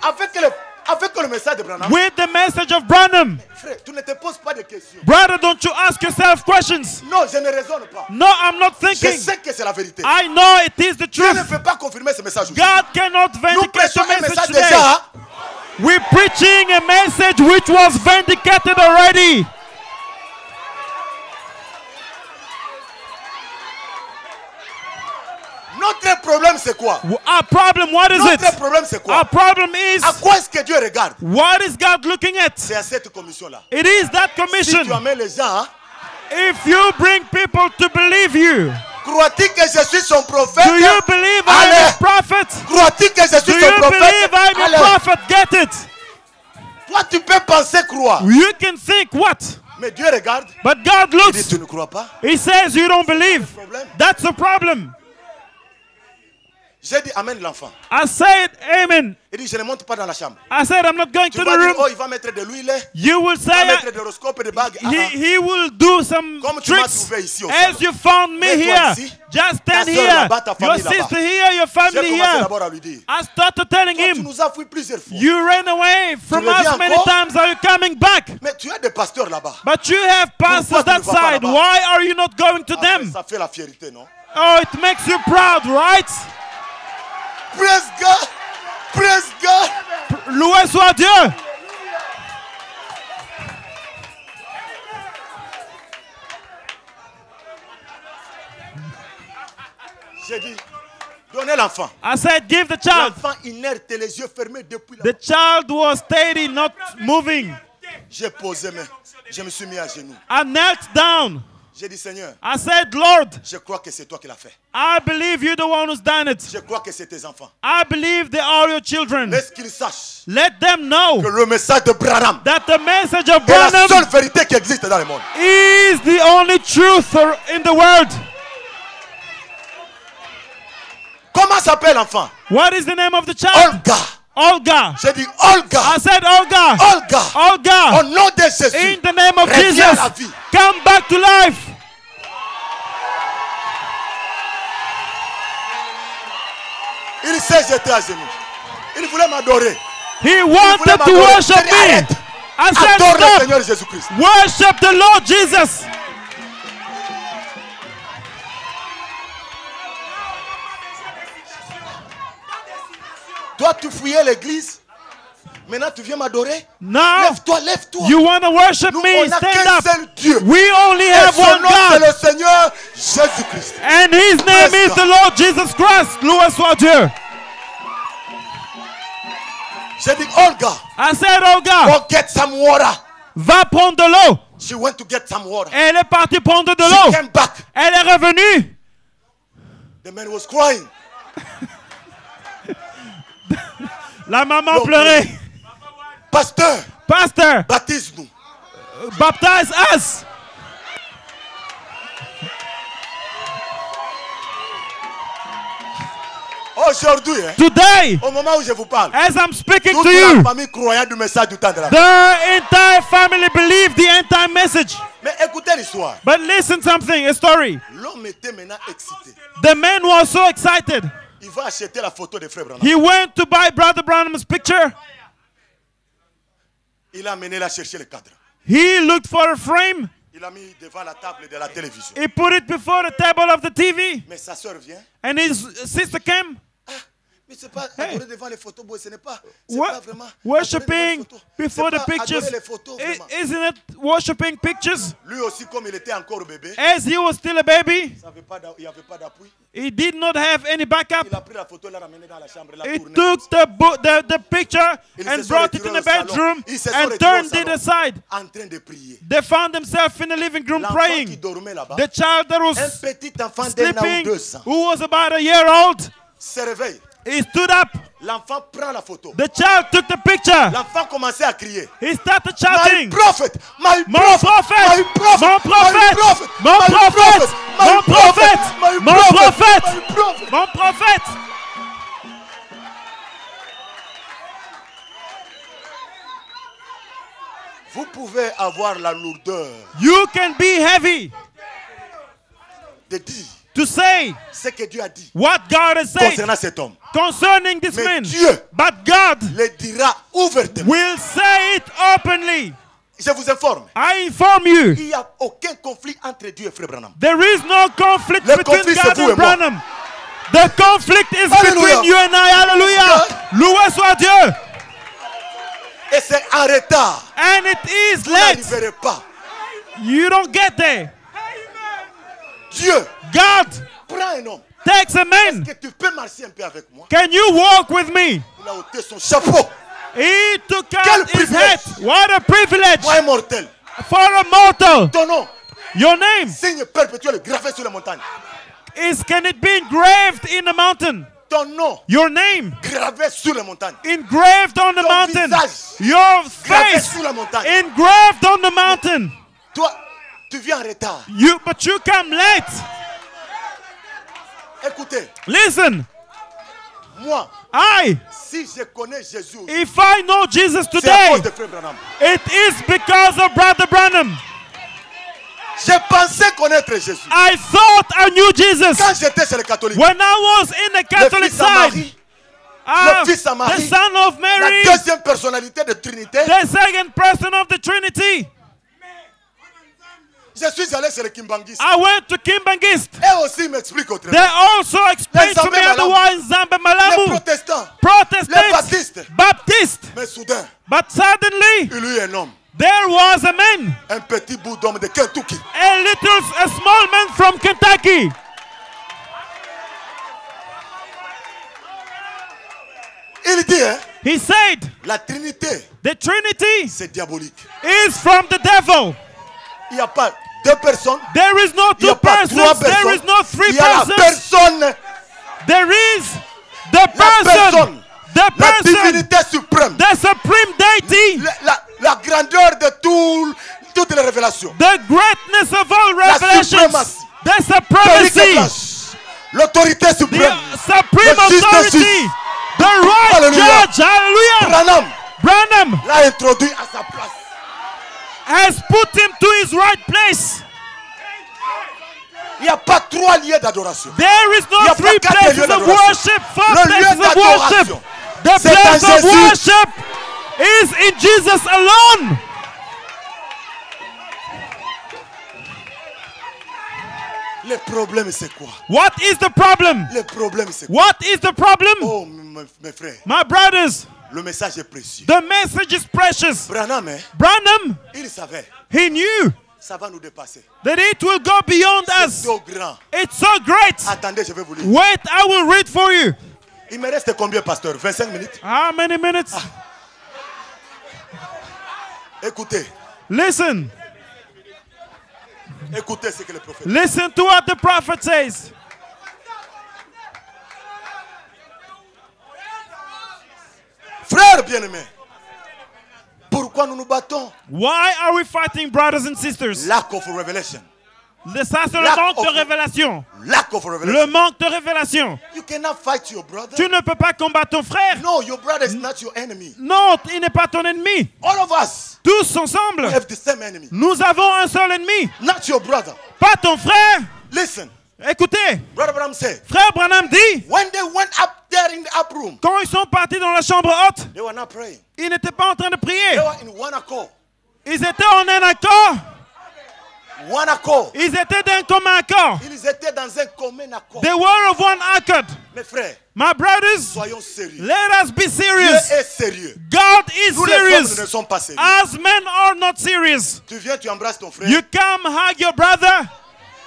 Avec le message de Branham, With the message of Branham, frère, tu ne te poses pas de questions. brother, don't you ask yourself questions. Non, je ne raisonne pas. No, I'm not Je thinking. sais que c'est la vérité. I know it is the Dieu ne truth. peut pas confirmer ce message aujourd'hui. God cannot Nous vindicate prêchons the un message message today. déjà. We're preaching a message which was vindicated already. Notre problème, c'est quoi? Our problem, what is it? Notre problème, c'est quoi? Our problem is, À quoi est-ce que Dieu regarde? what is God looking at? C'est à cette commission-là. It is that Si commission. tu amènes les gens, hein, If you bring people to believe you, crois-tu que je suis son prophète? do you believe I'm Allez. a prophet? Crois-tu que je Do suis you son believe prophète? I'm a Allez. prophet? Get it? Toi, tu peux penser croire. You can think what? Mais Dieu regarde. But God Il dit, looks. tu ne crois pas? He says you don't believe. Problème. That's the problem. J'ai dit, amène l'enfant. I said amen. Il dit, je ne monte pas dans la chambre. I said I'm not going Tu to the vas dire, room. oh, il va mettre de l'huile. You will Il va say mettre des horoscopes et des bagues. Ah, ah. he will do some Comme tu m'as tricks trouvé ici au as salon. you found me Mets-toi here. ici. Just Ta stand sœur here. là-bas, ta Your famille là-bas. sister here, your J'ai family commencé here. d'abord à lui dire. I started telling Toi, tu him, nous as fui plusieurs fois. you ran away from reviens us many encore? times. Are you coming back? Mais tu as des pasteurs là-bas. But you have pastors Pourquoi tu ne that vas pas side. là-bas? Why are you not going to Ah, them? ça fait la fierté, non? Oh, it makes you proud, right? Praise God! Praise God! Loué soit Dieu. J'ai dit, donnez l'enfant. I said, give the child. L'enfant inerte, les yeux fermés depuis The la... child was steady, not moving. J'ai posé mes... Je me suis mis à genoux. I knelt down. J'ai dit, Seigneur, I said, Lord, je crois que c'est toi qui l'as fait. I believe you're the one who's done it. Je crois que c'est tes enfants. I believe they are your children. Laisse qu'ils sachent Let them know que le message de Branham that the message of est la Branham seule vérité qui existe dans le monde. is the only truth in the world. Comment s'appelle l'enfant? What is the name of the child? Olga. Olga. J'ai dit Olga. I said, Olga. Olga. Olga. Au nom de Jésus. In the name of reviens Jesus. à la vie. Come back to life. Il s'est jeté à genoux. Il voulait m'adorer. He wanted to worship me. I said, Adore le stop. Seigneur Jésus-Christ. Worship the Lord Jesus. Toi, tu fouillais l'église. Maintenant, tu viens m'adorer. Now, Lève-toi, lève-toi. you want to worship Nous, me? on n'a Stand qu'un up. seul Dieu. We only Et have son one nom, c'est God. le Seigneur Jésus-Christ. And his name is the Lord Jesus Christ. Loué soit Dieu. J'ai dit, Olga, I said, Olga, go get some water. va prendre de l'eau. She went to get some water. Elle est partie prendre de She l'eau. came back. Elle est revenue. The man was crying. La maman L'homme pleurait. Pasteur, Pastor, baptise-nous. baptize us. Aujourd'hui, hein, Today, au moment où je vous parle, as I'm speaking toute to la you, famille croyait du message du temps de la fin. the entire family believed the end-time message. Mais écoutez l'histoire. But listen something, a story. L'homme était maintenant excité. The man was so excited. Il va acheter la photo de frère Branham. He went to buy Brother Branham's picture. Il a amené là chercher le cadre. He looked for a frame. Il a mis devant la table de la télévision. He put it before the table of the TV. Mais sa soeur vient. And his sister came. Mais c'est pas adorer devant les photos, boy, ce n'est pas, c'est Wo- pas vraiment Worshipping before the C'est pas pictures. adorer les photos, vraiment. Isn't it worshipping pictures? Lui aussi, comme il était encore bébé, As he was still a baby, il n'y avait pas d'appui. he did not have any backup. Il a pris la photo, l'a ramenée dans la chambre, l'a He tournée. took the picture Ils se and sont brought it retirés in the au salon. bedroom Ils se sont and retirés au turned it salon. aside. En train de prier. They found themselves in the living room L'enfant qui praying. dormait là-bas, The child that un was petit enfant d'un an ou sleeping, 2 ans, who was about a year old, se réveille. he stood up. L'enfant prend la photo. The child took the picture. L'enfant commençait à crier. He started My shouting, prophet, my Mon prophet, prophète, my prophet, mon prophète, my prophet, mon my prophète, my mon prophète, my mon prophet, prophète, my prophet. mon prophète. Vous pouvez avoir la lourdeur You can be heavy de dire to say ce que Dieu a dit what God has said concernant cet homme. concerning this Mais man. Dieu But God le dira ouvertement. will say it openly. Je vous informe, I inform you, il n'y a aucun conflit entre Dieu et Frère Branham. there is no conflict Le between conflit, God c'est vous and et moi. Branham. The conflict is Alléluia. between you and I. Hallelujah. Loué soit Dieu. Et c'est en retard. And it is Vous late. n'arriverez pas. You don't get there. Dieu God prend un homme. takes a man. Que tu peux marcher un peu avec moi. Can you walk with me? Il a ôté son chapeau. He took Quel out his privilège. hat. What a privilege Moi, un mortel. for a mortal. Ton nom, Your name signe perpétuel gravé sur la montagne. can it be engraved in the mountain? Ton nom, Your name gravé sur la montagne. engraved on the Ton mountain. visage Your gravé face sur la montagne. engraved on the mountain. Toi, tu viens en retard. But you come late. Écoutez, Listen, moi, si je connais Jésus, if I know Jesus c'est à today, cause de Frère Branham. it is because of Brother Branham. Je pensais connaître Jésus. I thought I knew Jesus Quand j'étais chez les catholiques, when I was in the le Catholic fils à side. Marie, le fils à The Marie, son of la Mary, deuxième personnalité de Trinité, the second person of the Trinity. je suis allé chez les Kimbangis. I went to Kimbangist. Et aussi, ils m'expliquent autrement. They also explained to me otherwise Zambe Les Malamu, protestants, les Protestants, baptistes. Baptist. Mais soudain, But suddenly, il y a un homme, there was a man, un petit bout d'homme de Kentucky. a small man from Kentucky. Il dit, hein, He said, la Trinité, the Trinity c'est diabolique. is from the devil. Il n'y a pas deux personnes. There is no Il n'y a two pas persons. trois There personnes. is no three Il y a la persons. personne, There is the la person. personne, The la person. divinité suprême. The supreme deity. La grandeur de toutes les révélations. The greatness of all La revelations. suprématie. The supremacy. L'autorité The suprême. supreme Le juge des authority. juges. The right Hallelujah. judge. Hallelujah. Branham L'a introduit à sa place. has put him to his right place. Il n'y a pas trois lieux d'adoration. There is Il y no a three pas quatre places lieux of d'adoration. worship, four Le lieu places of worship. d'adoration, The c'est place en of Jésus. worship is in Jesus alone. Le problème, c'est quoi? What is the problem? Le problème, c'est quoi? What is the problem? Oh, mes frères, My brothers, le message est précieux. the message is precious. Branham, hein, Branham, il savait, he knew ça va nous dépasser. that it will go beyond C'est us. trop grand. It's so great. Attendez, je vais vous lire. Wait, I will read for you. Il me reste combien, pasteur? 25 minutes? How many minutes? Écoutez, Listen. écoutez ce que le prophète. Listen to what the prophet says. Frères bien-aimés, pourquoi nous nous battons? Why are we fighting, brothers and sisters? Lack of revelation. Ça, c'est le Lack manque de of- révélation. Lack of Le revelation. manque de révélation. You cannot fight your brother. Tu ne peux pas combattre ton frère. No, your brother is not your enemy. Non, il n'est pas ton ennemi. All of us Tous ensemble, have the same enemy. nous avons un seul ennemi. Not your brother. Pas ton frère. Listen, Écoutez, Brother Branham said, frère Branham dit, when they went up there in the upper room, quand ils sont partis dans la chambre haute, they were not praying. ils n'étaient pas en train de prier. They were in one accord. Ils étaient en un accord. One accord. Ils étaient d'un commun accord. Ils étaient dans un commun accord. They were of one accord. Mes frères, My brothers, soyons sérieux. let us be Dieu serious. est sérieux. God is Nous les hommes, nous ne serious. sommes pas sérieux. As men are not serious. Tu viens, tu embrasses ton frère. You come hug your brother.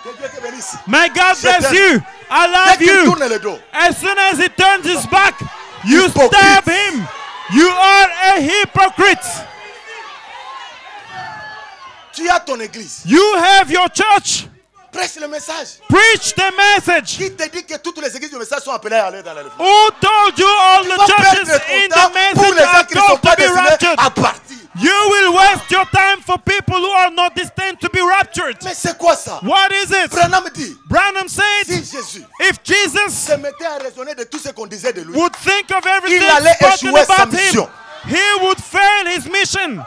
Que Dieu te bénisse. May God Je bless t'aime. you. I Dès love qu'il you. tourne le dos, As soon as he turns his back, you Hypocrite. stab him. You are a hypocrite. tu as ton église. You have your church. Prêche le message. Preach the message. Qui te dit que toutes les églises du message sont appelées à aller dans la réforme? Who told you all Tu the vas churches perdre ton in temps the pour les message gens are qui ne sont called pas to be destinés raptured? à partir. You will waste your time for people who are not destined to be raptured. Mais c'est quoi ça? What is it? Branham dit, Branham si said, Jésus if Jesus se mettait à raisonner de tout ce qu'on disait de lui, would think of everything il allait spoken échouer sa about him, mission. he would fail his mission.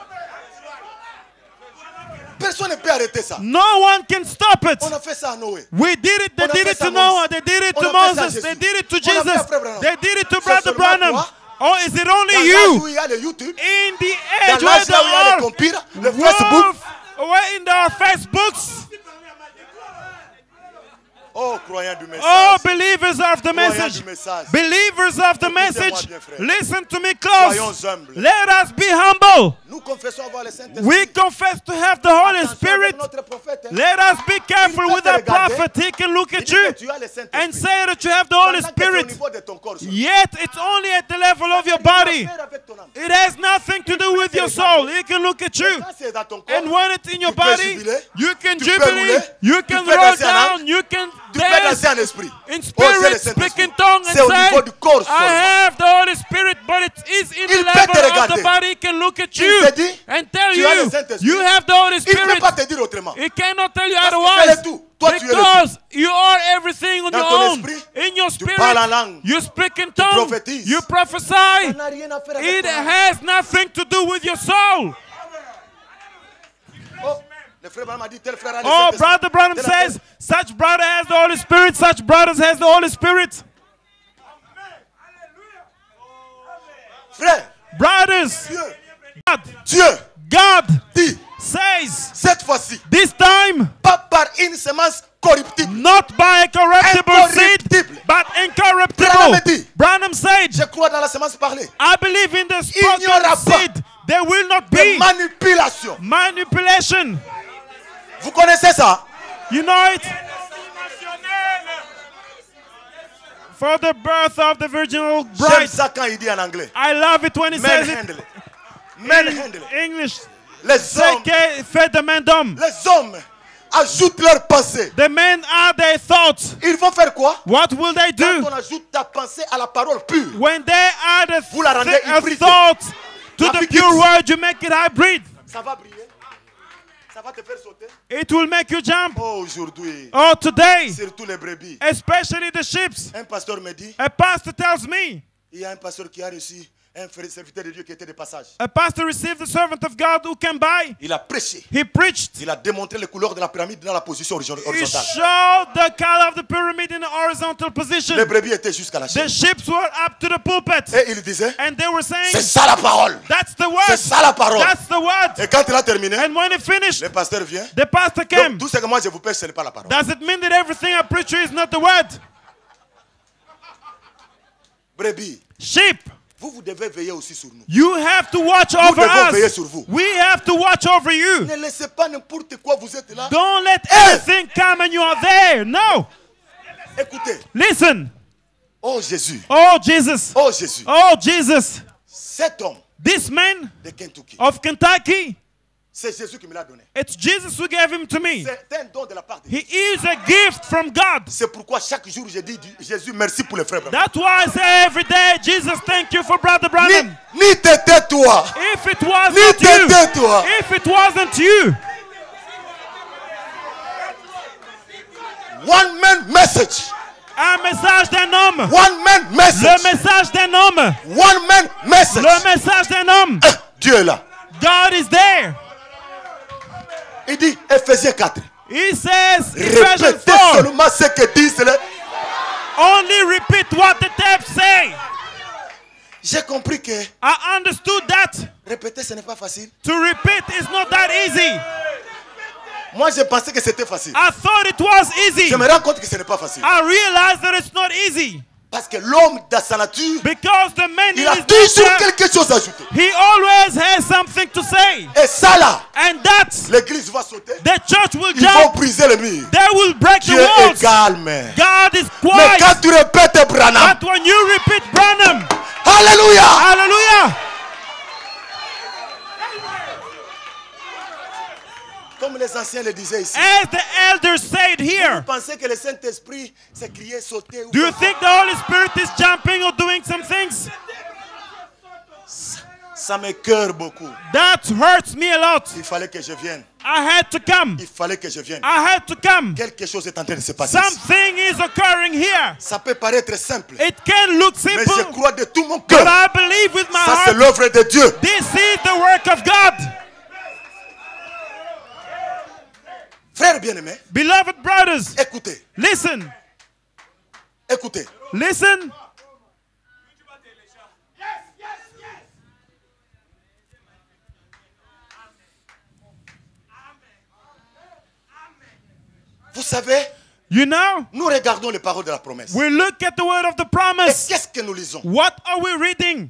Personne ne peut arrêter ça. No one can stop it. On a fait ça à Noé. We did it. They On a did fait it ça to à Noah. Moïse. They did it On to a fait ça à Moses. Jésus. They did it to On a fait à Jesus. Frère Branham. They did it to C'est Brother seulement Branham. toi. Oh, is it only Dans l'âge où you? il y a le YouTube, In the dans age where l'âge là où il y a there le are compire, le Facebook. where in their Facebooks. Oh, croyants du message. Oh, believers of the Croyants message. du message. Believers of the Écoutez-moi message. bien, frère. Listen to me close. Soyons humbles. Let us be humble. Nous confessons avoir le Saint-Esprit. We confess to have the Holy Attention Spirit. avec notre prophète, hein. Let us be careful Il peut with te our regarder. prophet. He can look Il at dit you que tu as le Saint-Esprit. and say that you have the Holy Pendant que c'est au Spirit. niveau de ton corps seulement. Yet it's only at the level of your body. Faire avec ton âme. It has nothing to do with your soul. He can look at you. Quand c'est dans ton corps, And when it's in your tu peux body, jubiler, you can tu peux jubilate, rouler, you tu can peux roll danser en down, langue, you can tu peux dance danser en esprit. in Oh, c'est spirit, le speak Saint-Esprit. in tongues C'est au and niveau say, du corps I seulement. have the Holy Spirit, but it is in the Il peut te level of regarder. the body. He can look at Il you te dit, and tell tu as le you, Saint-Esprit. you have the Holy Il ne peut Spirit. pas te dire autrement. He cannot tell you Parce que otherwise. c'est le tout. Toi, tu es le Because you are everything on Dans your ton own. esprit, In your tu spirit, parles en langue. you speak in tongues, prophétises. you prophesy. Ça n'a rien à faire avec It ton âme. has nothing to do with your soul. Oh, le frère Branham a dit, tel frère a le Oh, Saint-Esprit. Brother Branham Tel says, frère- such brother has the Holy Spirit, such brothers has the Holy Spirit. Frère, Brothers, Dieu God dit, says, cette fois-ci, this time, pas par une semence corruptible. not by a corruptible seed, Incorruptible. but Branham incorruptible. dit, Branham said, je crois dans la semence parlée. I believe in the Il n'y aura spoken pas seed. There will not De be manipulation. manipulation. Vous connaissez ça? You know it? For the birth of the virginal J'aime bride. ça quand il dit en anglais. I love it when he says it Manhandle. Manhandle. in English. Les C'est hommes, que fait de main d'homme. les hommes ajoutent leurs pensées. The men are their thoughts. Ils vont faire quoi? What will they Quand do? on ajoute ta pensée à la parole pure, When they add Vous la rendez hybride. thoughts to La the figure. pure word, you make it hybrid. ça va briller. Ça va te faire sauter. It will make you jump. Oh, aujourd'hui, Oh, today, surtout les brebis. especially the sheep. Un pasteur me dit, A pastor tells me, il y a un pasteur qui a reçu un serviteur de Dieu qui était de passage. a pastor received the servant of God who can buy. Il a prêché. He preached. Il a démontré les couleurs de la pyramide dans la position He horizontale. showed the color of the pyramid in the horizontal position. Les brebis étaient jusqu'à la The chaîne. sheep were up to the pulpit. Et il disait, And they were saying, c'est ça la parole. that's the C'est word. ça la parole. That's the word. Et quand il a terminé, And when he finished, le pasteur vient. the pastor Donc, came. tout ce que moi je vous pêche, ce n'est pas la parole. Does it mean that everything I preach is not the word? Brebis, Sheep, vous devez veiller aussi sur nous. you have to watch over devons veiller us. sur vous. We have to watch over you. Ne laissez pas n'importe quoi, vous êtes là. Don't let Hey! everything come and you are there. No. Écoutez. Listen. Oh Jésus. Oh, Jesus. Oh Jésus. Oh, Jesus. Cet homme This man de Kentucky, of Kentucky, c'est Jésus qui me l'a donné. it's Jesus who gave him to me. C'est un don de la part de He Dieu. is a gift from God. C'est pourquoi chaque jour je dis Jésus merci pour les frères. That's why I say every day, Jesus, thank you for Brother Branham. Ni tais-toi. If it was Ni not you, tais-toi. if it wasn't you, One man message. un message d'un homme. One man Le message. message d'un homme. One man message. Le message d'un homme. Dieu est là. God is there. Il dit Ephésiens 4. He says, Ephesians Répétez 4, seulement ce que disent les... only repeat what the text say. J'ai compris que I understood that. répéter ce n'est pas facile. To repeat is not that easy. Moi je pensais que c'était facile. I thought it was easy. Je me rends compte que ce n'est pas facile. I realized that it's not easy. Parce que l'homme dans sa nature, Because the man in il a his toujours nature, quelque chose à ajouter. he always has something to say. Et ça là, And that, l'église va sauter. the church will Ils vont jump. briser le mur. They will break the Dieu est walls. calme. God is Mais quiet. quand tu répètes Branham, But when you repeat Branham, Alléluia. hallelujah. Comme les anciens le disaient ici. As the elders said Vous here, pensez que le Saint-Esprit s'est crié, sauter ou do you quoi? think the Holy Spirit is jumping or doing some things? Ça me cœur beaucoup. That hurts me a lot. Il fallait que je vienne. I had to come. Il fallait que je vienne. I had to come. Quelque chose est en train de se passer. ici. Something is occurring here. Ça peut paraître simple. It can look Mais je simple, crois de tout mon but cœur. I believe with my Ça c'est heart l'œuvre de Dieu. this is the work of God. Frères bien-aimés, Beloved brothers, écoutez. listen, Écoutez. listen. Vous savez, You know, nous regardons les paroles de la promesse. we look at the word of the Et promise. qu'est-ce que nous lisons? What are we reading?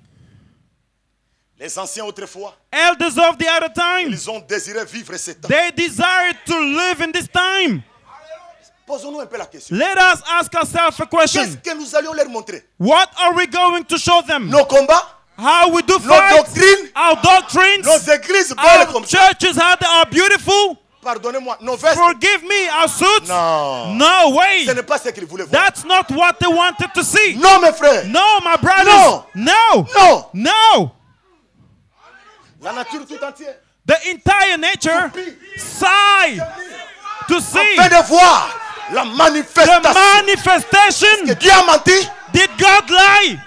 Les anciens autrefois, Elders of the other time, ils ont désiré vivre ce temps. they desired to live in this time. Posons-nous un peu la question. Let us ask ourselves a Qu'est-ce question. que nous allions leur montrer? What are we going to show them? Nos combats, How we do nos fight, doctrines, our doctrines, nos églises belles our comme ça. churches are beautiful. Pardonnez-moi, nos vestes. Forgive me, our suits. Non. No way. Ce n'est pas ce qu'ils voulaient voir. That's not what they wanted to see. Non, mes frères. No, my brothers. No. Non. No. La nature tout entière. The entire nature sigh to see Afin de voir la the manifestation. manifestation. Que Dieu a menti. Did God lie?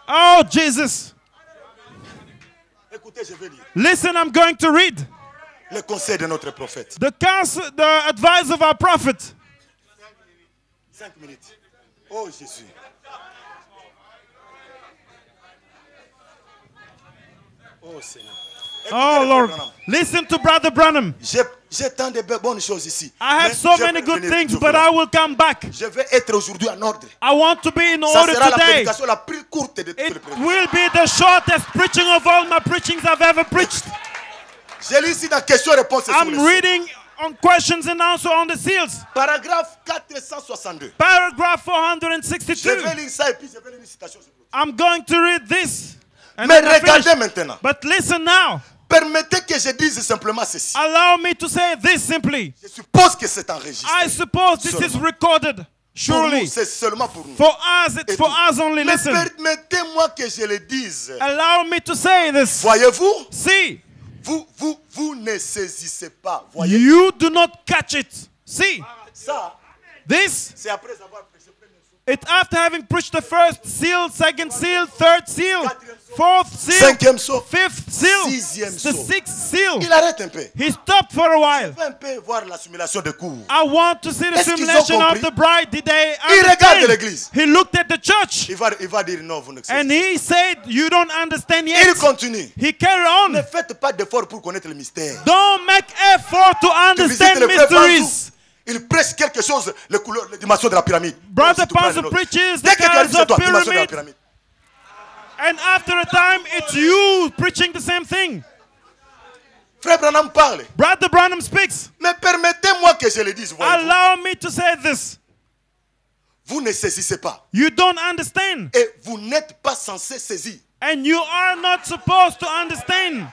Oh, Jesus. Écoutez, je vais lire. Listen, I'm going to read Le conseil de notre prophète. the counsel, the advice of our prophet. 5 minutes. Oh Jésus. Oh Seigneur. Écoutez Oh, le Lord. Branham. Listen to Brother Branham. J'ai tant de bonnes choses ici. I have Mais so je many vais good venir things, toujours. but I will come back. Je vais être aujourd'hui en ordre. I want to be in Ça order sera la today. prédication la plus courte de toutes les It prédications. will be the shortest preaching of all my preachings I've ever preached. J'ai lu ici dans question-réponse. I'm reading on questions and answers on the seals. Paragraphe 462. Paragraph Je vais 462. lire ça et puis je vais lire une citation. I'm going to read this. And Mais then I regardez finish. maintenant. But listen now. Permettez que je dise simplement ceci. Allow me to say this simply. Je suppose que c'est enregistré. I suppose this is recorded. Pour Surely. nous, c'est seulement pour nous. For us, it's Et for tout. us only. Mais Listen. permettez-moi que je le dise. Allow me to say this. Voyez-vous, See, vous ne saisissez pas. Voyez, you do not catch it. See, ça, this, c'est après avoir prêché. it's after having preached the first seal, second seal, third seal, fourth seal, Cinquième saut. fifth seal, Sixième the saut. sixth seal. Il arrête un peu. He stopped for a while. Je veux un peu voir la simulation de cours. I want to see the Est-ce qu'ils simulation ont of compris? the bride. Did they Il regarde understand? l'église. He looked at the church Il va dire non, vous ne and savez. he said, you don't understand Il yet. continue. He carried Ne on. faites pas d'effort pour connaître le mystère. Don't make effort to Tu visites understand le frère mysteries. Panzou, il prêche quelque chose, les couleurs, les dimensions de la pyramide. Brother Si tu prends Panzou le nôtre. preaches Dès the que tu arrives colors chez of toi, dimension de la pyramid, pyramide. and after a time, it's you preaching the same thing. Frère Branham parle. Brother Branham speaks. Mais permettez-moi que je le dise. Voyez-vous. Allow me to say this. Vous ne saisissez pas. You don't understand, Et vous n'êtes pas censé saisir. and you are not supposed to understand.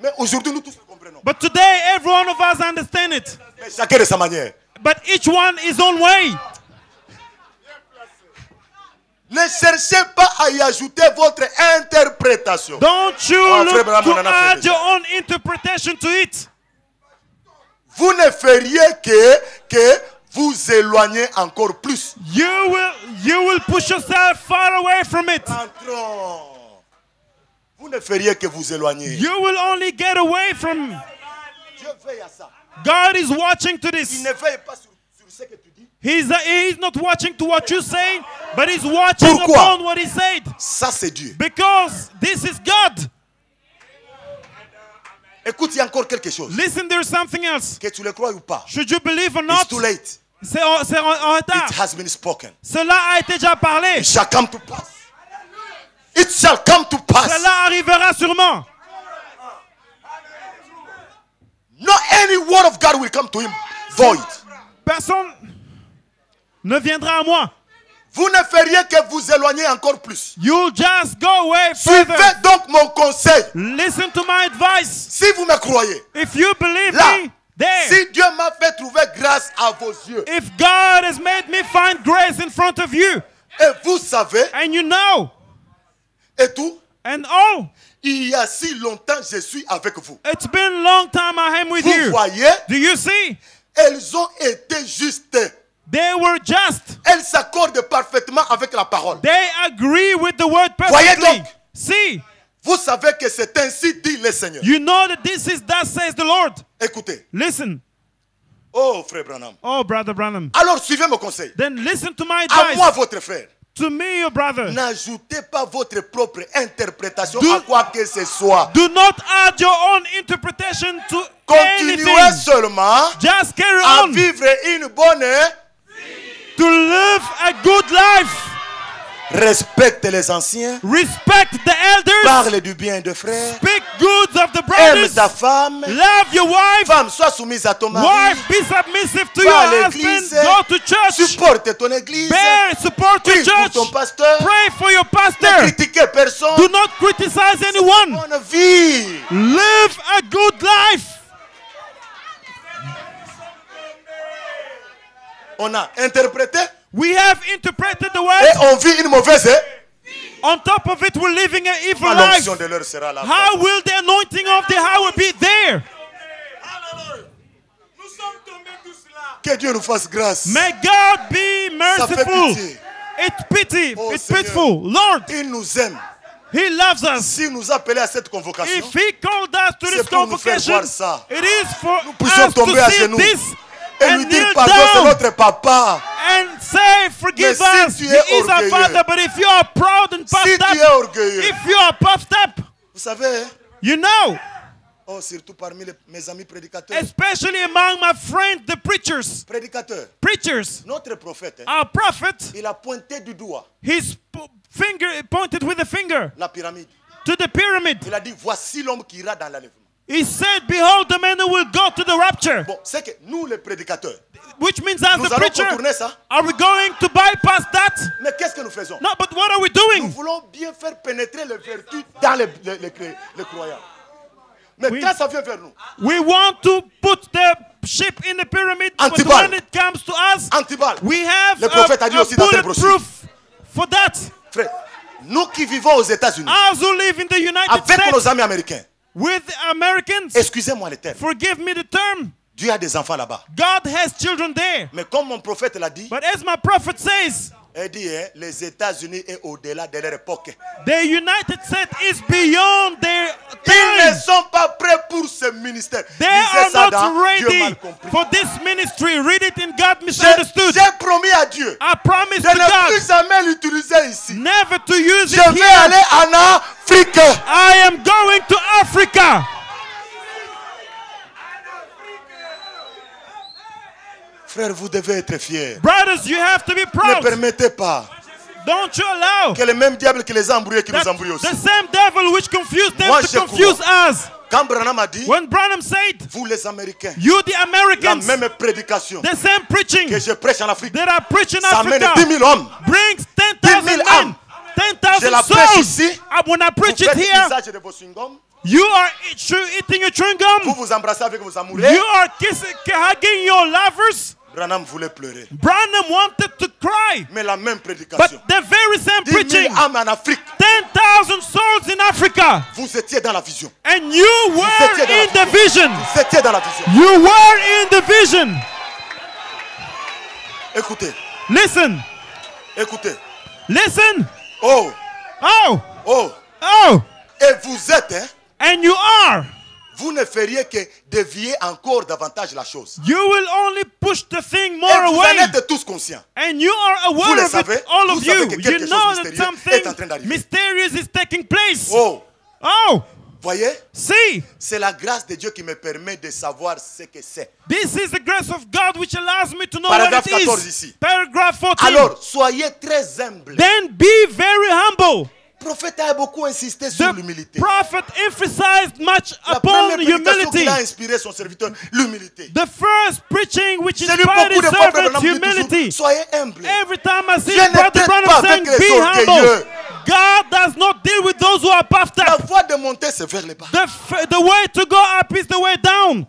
Mais aujourd'hui, nous tous le comprenons. But today, every one of us understand it. Mais chacun de sa manière. But each one his own way. Ne cherchez pas à y ajouter votre interprétation. Don't you Oh, look frère Branham, to on en a fait add your own interpretation to it. Vous ne feriez que vous éloigner encore plus. You will push yourself far away from it. Entrons. Vous ne feriez que vous éloigner. You will only get away from. Dieu veille à ça. God is watching to Il this. ne veille pas sur ce que tu dis. He's not watching to what you say, but he's watching Pourquoi? upon what he said. Ça, c'est Dieu. Because this is God. Écoute, il y a encore quelque chose. Listen, there's something else. Que tu le crois ou pas. Should you believe or It's not? too late. C'est en retard. It has been spoken. Cela a été déjà parlé. It shall come to pass. It shall come to pass. Cela arrivera sûrement. No any word of God will come to him void. Personne ne viendra à moi. Vous ne feriez que vous éloigner encore plus. You'll just go away further. Suivez donc mon conseil. Listen to my advice. Si vous me croyez, If you believe là, me, there. si Dieu m'a fait trouver grâce à vos yeux, If God has made me find grace in front of you, et vous savez, and you know, et tout, and oh, il y a si longtemps je suis avec vous. it's been a long time I am with Vous you. voyez, Do you see? elles ont été justes. They were just. Elles s'accordent parfaitement avec la parole. They agree with the word Voyez perfectly. donc. See, Vous savez que c'est ainsi dit le Seigneur. you know that this is thus says the Lord. Écoutez. Listen. Oh, frère Branham. Oh, Brother Branham. Alors suivez mon conseil. Then listen to my À moi, advice. votre frère. To me, your brother. N'ajoutez pas votre propre interprétation Do- à quoi que ce soit. Do not add your own interpretation to Continuez anything. seulement Just carry à on vivre une bonne. to live a good life. Respecte les anciens. Respect the elders. Parle du bien de frères. Speak good of the Aime brothers. ta femme. Love your wife. Femme, sois soumise à ton mari. Wife, be submissive to Va à your l'église. husband. Go to church. Supporte ton église. Bear, support your Prie pour church. ton pasteur. Pray for your Ne pastor. critiquez personne. Do not criticize anyone. Bonne vie. Live a good life. On a interprété We have interpreted the et word. on vit une mauvaise. On top of it, we're living an evil Ma life. l'onction de l'heure sera là. How will the anointing of the hour be there? Que Dieu nous fasse grâce. May God be Ça fait merciful. pitié. It's pity. Oh, It's Seigneur. pitiful. Lord, Il nous aime. He loves us. S'il nous appelait à cette convocation, If He called us to c'est this pour nous faire convocation, voir ça. it is for puissions us tomber à to see genoux this et and lui dire kneel pardon, c'est down notre papa. and say, forgive Mais us. si tu He es is our orgueilleux, Father. But if you are proud and Si puffed tu es up, orgueilleux, if you are puffed up, vous savez, you know, oh, surtout parmi mes amis prédicateurs. especially among my friends, the preachers. Prédicateurs, Preachers, notre prophète, our prophet, il a pointé du doigt his finger pointed with a finger la pyramide. to the pyramid. Il a dit, voici l'homme qui ira dans l'enlèvement. He said, behold the men who will go to the rapture. Bon, c'est que nous les prédicateurs, Which means as nous the allons preacher, contourner ça. are we going to bypass that? Mais qu'est-ce que nous faisons? No, but what are we Nous doing? voulons bien faire pénétrer les vertus dans les croyants. Mais Oui. quand ça vient vers nous, We want to put the ship in the pyramid, but Antibal. when it comes to us, Antibal, we have le prophète a dit a aussi dans tes bulletproof for that. frère, nous qui vivons aux États-Unis, Us who live in the United avec States, nos amis américains, with Americans, excusez-moi le terme, forgive me the term, Dieu a des enfants là-bas. God has children there. Mais comme mon prophète l'a dit, But as my prophet says, il dit, hein, les États-Unis est au-delà de leur époque. the United States is beyond their Ils ne time. sont pas prêts pour ce ministère. They Lisez are ça not dans Dieu ready mal compris. for this ministry. Read it in God Misunderstood. J'ai promis à Dieu I promise de to ne God plus jamais l'utiliser ici. never to use Je it vais here. aller en Afrique. I am going to Africa. Frère, vous devez être fiers. Brothers, you have to be Ne proud. permettez pas Don't you allow que le même diable qui les a embrouillés qui that nous embrouille aussi. the same devil which confused them Moi, to je confuse us. Quand Branham a dit, When Branham said, vous les Américains, you the la Americans, même prédication the same preaching que je prêche en Afrique, that I preach in ça amène Africa 10 000 hommes. brings 10 10,000 000 men, âmes. Je 10,000 la prêche souls. ici. When I Vous preach it faites here, l'usage de vos chewing-gums, you are eating your chewing vous gum. vous embrassez avec vos amoureux. You are hugging your lovers. Branham voulait pleurer. Branham wanted to cry. Mais la même But prédication. the very same 10 000 preaching, âmes en Afrique. 10,000 souls in Africa. Vous étiez dans la vision. And you were étiez dans la in the vision. Vous étiez dans la vision. You were in the vision. Écoutez, Listen. écoutez. Listen. Oh, Oh. oh. Oh. Et vous êtes, hein, And you are. vous ne feriez que dévier encore davantage la chose. You will only push the thing Et more vous en away. êtes tous conscients. And you are Vous aware le of savez, it, all vous of savez you. que quelque You chose know that mystérieux est en something train d'arriver. mysterious is taking place. Oh, Oh. voyez, See. c'est la grâce de Dieu qui me permet de savoir ce que c'est. This is the grace of God which allows me to know Paragraphe what it 14 is. ici. Paragraph 14. Alors, soyez très humbles. Then be very humble. Le prophète a beaucoup insisté sur The l'humilité. prophet emphasized much La upon première prédication humility. qu'il a inspiré son serviteur, l'humilité. The first preaching which J'ai lu inspired beaucoup his de fois Frère servant Branham dit toujours, humility. soyez humbles. Every time I see Dieu ne Brother traite pas Branham saying, avec les be humble. orgueilleux. God does not deal with those who are puffed La up. voie de monter, c'est vers le bas. The way to go up is the way down.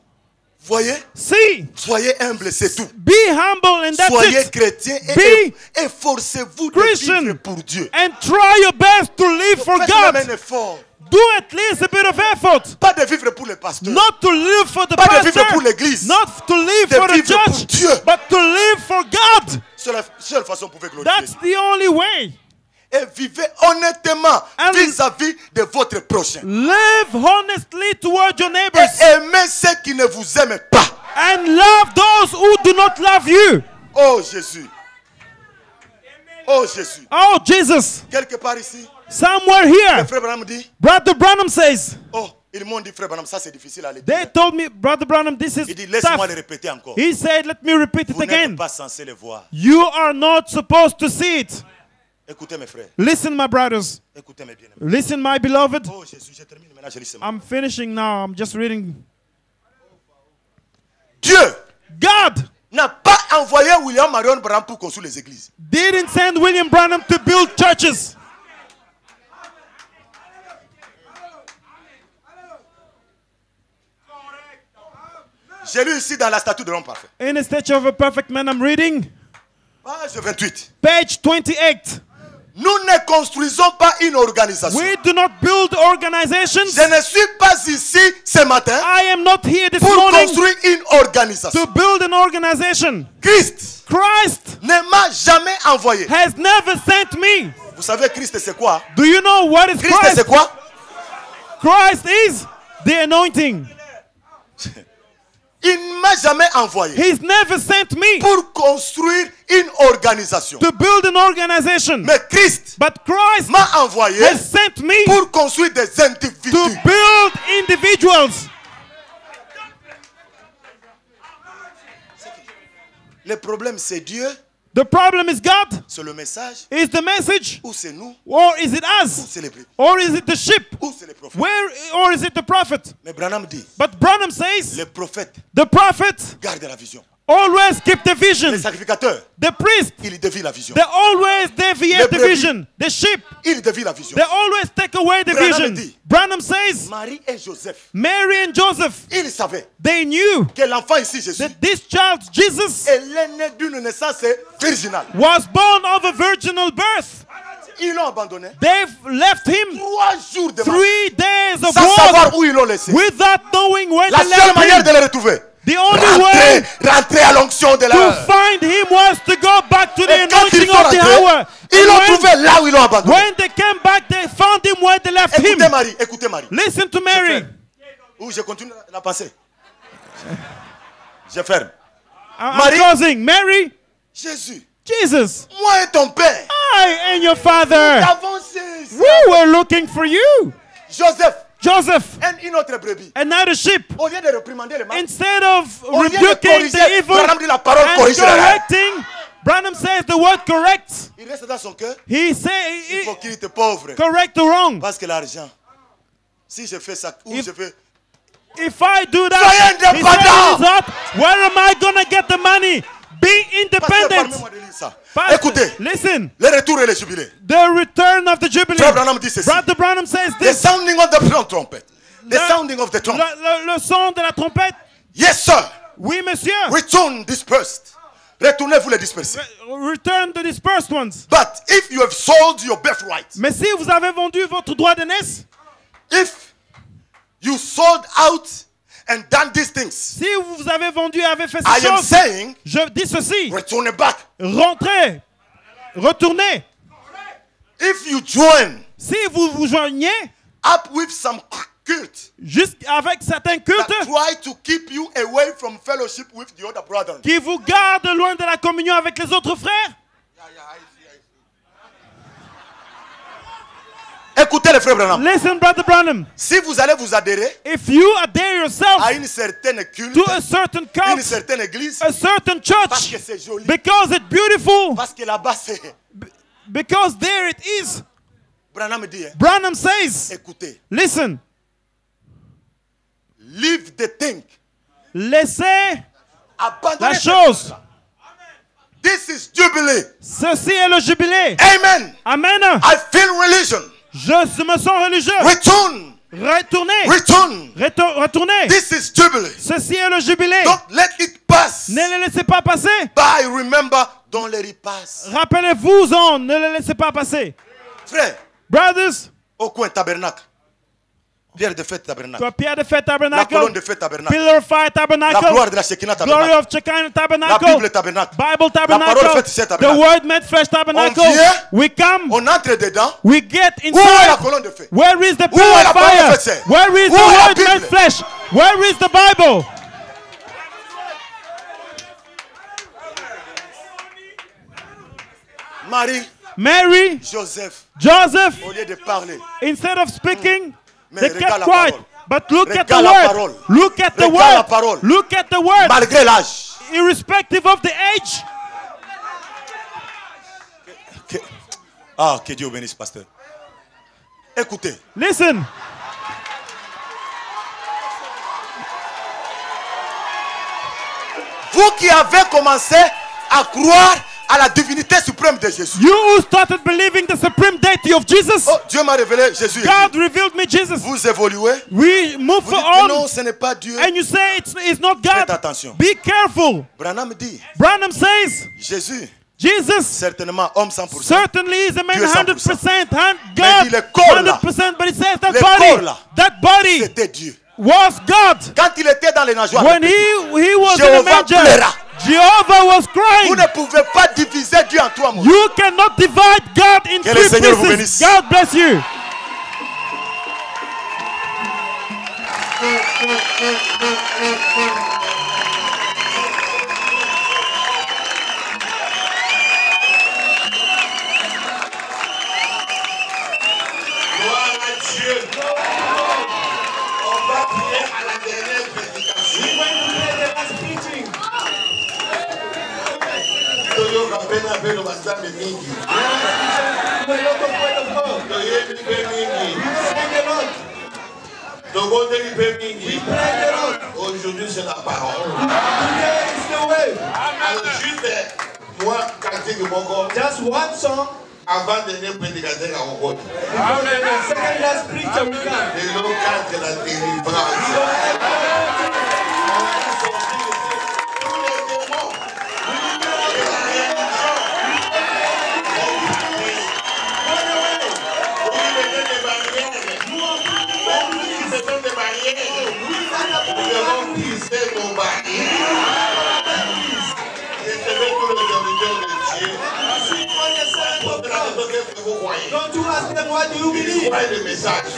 Voyez, See, soyez humbles, c'est tout. be humble and that's Soyez it. chrétiens Be et efforcez-vous de Christian. vivre pour Dieu. And try your best to live for Faites même un God. effort. Do at least a bit of effort. Pas de vivre pour le pasteur. Not to live for the Pas de pastor. vivre pour l'église. Not to live De for the vivre pour church. Dieu. But to live for God. C'est la seule façon pour vous glorifier. That's the only way. Et vivez honnêtement And- vis-à-vis de votre prochain. Live honestly toward your Et neighbors. aimez ceux qui ne vous aiment pas. And love those who do not love you. Oh Jésus. Oh Jésus. Oh, Jesus. Quelque part ici, Somewhere le here, frère Branham dit, Brother Branham says, oh, ils m'ont dit frère Branham, ça c'est difficile à le they dire. told me, Brother Branham, this is Il dit, laisse-moi tough. le répéter encore. He said, let me repeat it Vous n'êtes again. pas censé le voir. You are not supposed to see it. Écoutez mes frères. Listen, my brothers. Écoutez mes bien-aimés. Listen, my beloved. Oh Jésus, je termine maintenant, je lis ce mot. I'm finishing now. I'm just reading. Dieu God n'a pas envoyé William Marion Branham pour construire les églises. didn't send William Branham to build churches. J'ai lu ici dans la statue de l'homme parfait. In the statue of a perfect man, I'm reading. Page 28. Page 28. Nous ne construisons pas une organisation. We do not build organizations. Je ne suis pas ici ce matin I am not here this pour morning construire une organisation. to build an organization. Christ Christ ne m'a jamais envoyé. has never sent me. Vous savez, Christ c'est quoi? Do you know what is Christ Christ? c'est quoi? Christ is the anointing. Il ne m'a jamais envoyé He's never sent me pour construire une organisation. to build an organization. Mais Christ But Christ m'a envoyé has sent me pour construire des individus. to build individuals. Le problème c'est Dieu The problem is God. C'est le message. Is the message? Ou c'est nous? Or is it Ou us? c'est les brebis? Or is it the sheep? Ou c'est les prophètes? Or is it the prophet? Mais Branham dit, But Branham says les prophètes the prophet gardent la vision. always keep the vision. Les sacrificateurs, The priest, ils dévient la vision. they always deviate the brebis. vision. The sheep, Ils dévient la vision. they always take away the Branham vision. dit, Branham says Marie et Joseph, Mary and Joseph, ils savaient they knew que l'enfant ici, Jésus, that this child, Jesus, est né d'une naissance virginale. was born of a virginal birth. Ils l'ont abandonné. They've left him 3 jours de marche, 3 days of sans walk savoir où ils l'ont laissé. without knowing where La they seule left manière him. de le retrouver, The only way rentrer à l'onction de to la. find him was to go back to the Et quand ils anointing sont of the hour. rentrés, ils l'ont And trouvé là où ils l'ont abandonné. when they came back, they found him where they left Écoutez him. Marie, écoutez Marie. Listen to Mary. Où je continue la pensée. Je ferme. I'm Marie. closing. Mary, Jésus, Jesus, moi et ton père, I and your father, avancez. we were looking for you. Joseph, Joseph, une autre brebis. another sheep. Au lieu de réprimander les mal, Instead of au lieu de rebuking corriger, the evil Branham dit la parole and corrige le mal. correcting, Branham says the word correct. Il reste dans son cœur. He say Hypocrite pauvre. correct the wrong. Parce que l'argent, si je fais ça, où If- je fais. If I do Soyez that, he indépendant. says that, where am I gonna get the money? Be Pasteur, independent. permets-moi de lire ça. Pastor, Écoutez, listen. le retour et le jubilé. The return of the Jubilee. Frère Branham dit ceci. Brother Branham says The this. sounding of the trumpet. The Le- sounding of the trumpet. Le son de la trompette. Yes, sir. Oui, monsieur. Return dispersed. Retournez-vous les dispersés. Return the dispersed ones. But if you have sold your birthright, Mais si vous avez vendu votre droit d'aînesse, if you sold out and done these things, si vous avez vendu et avez fait I ces am choses, saying, je dis ceci. return back. Rentrez. Retournez. If you join Si vous vous joignez up with some cult juste avec certains cultes that try to keep you away from fellowship with the other brethren, qui vous gardent loin de la communion avec les autres frères, écoutez les frères Branham. listen, Brother Branham. Si vous allez vous adhérer If you adhere yourself à une certaine culte, to a certain une cult, certaine église, a certain parce que church, c'est joli, because it's beautiful, parce que là-bas c'est. because there it is. Branham dit, hein, Branham says, écoutez, listen, leave the thing, laissez abandonnez la cette chose. chose-là. This is jubilee. Ceci est le jubilé. Amen. Amen. I feel religion. Je me sens religieux. Return. Retournez. Return. Retournez. This is jubilee. Ceci est le jubilé. Don't let it pass. Ne les laissez pas passer. By remember, don't let it pass. Rappelez-vous-en, ne les laissez pas passer. Frère, Brothers, au coin tabernacle. Pierre de fête tabernacle. Pierre de fête La tabernacle, colonne de fête tabernacle. Pillar of fire La tabernacle, gloire de la Shekinah glory tabernacle. of Shekinah La tabernacle, Bible tabernacle. Bible La parole tabernacle, faite ici the tabernacle. word made flesh tabernacle. On vient, We come, on entre dedans. we get Où est la inside. colonne de feu? Where is the Où est pillar la of parole fire? faite, c'est? Where is Où the est la word Bible? made flesh? Where is the Bible? Marie, Mary, Joseph, Joseph, au lieu de parler, instead of speaking, Mais they regarde kept la quiet. parole. But look at the Regarde la word. parole. Look at the Regarde la word. parole. Look at the word. malgré l'âge. Irrespective of the age. Que Dieu bénisse, pasteur. Écoutez, Listen. vous qui avez commencé à croire à la divinité suprême de Jésus. You who started believing the supreme deity of Jesus, Oh, Dieu m'a révélé Jésus. God revealed me Jesus. Vous évoluez. We move Vous dites que non, on, ce n'est pas Dieu. and you say it's not Faites God. attention. Be careful. Branham dit, Branham says Jésus, Jesus certainement homme 100%. certainly is a man Dieu 100%, Mais God dit le corps là. 100%, but he says that Le corps body, là. that body C'était Dieu. was God. Quand il était dans les nageoires, When he was in the Jéhovah manger, pleura. Jehovah was Vous crying. ne pouvez pas diviser Dieu en trois mots. You cannot divide God in Que le three Seigneur vous pieces. bénisse. God bless you. Gloire à Dieu. On va prier à la dernière prédication. Aujourd'hui, c'est la parole. Alors, juste moi, just one song. Avant de venir prédicateur à Ogot. Amen. Second last preacher we got. Et l'autre cadre de la délivrance. Tous les démons. Nous devons briser nos barrières. Et c'est tout le serviteur de Dieu. Don't you ask them what do you believe? Le message.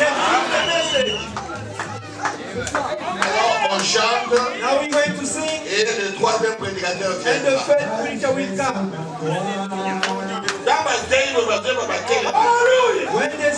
Alors on chante. Now we're going to sing. Et le troisième prédicateur vient. And the third preacher will come. When they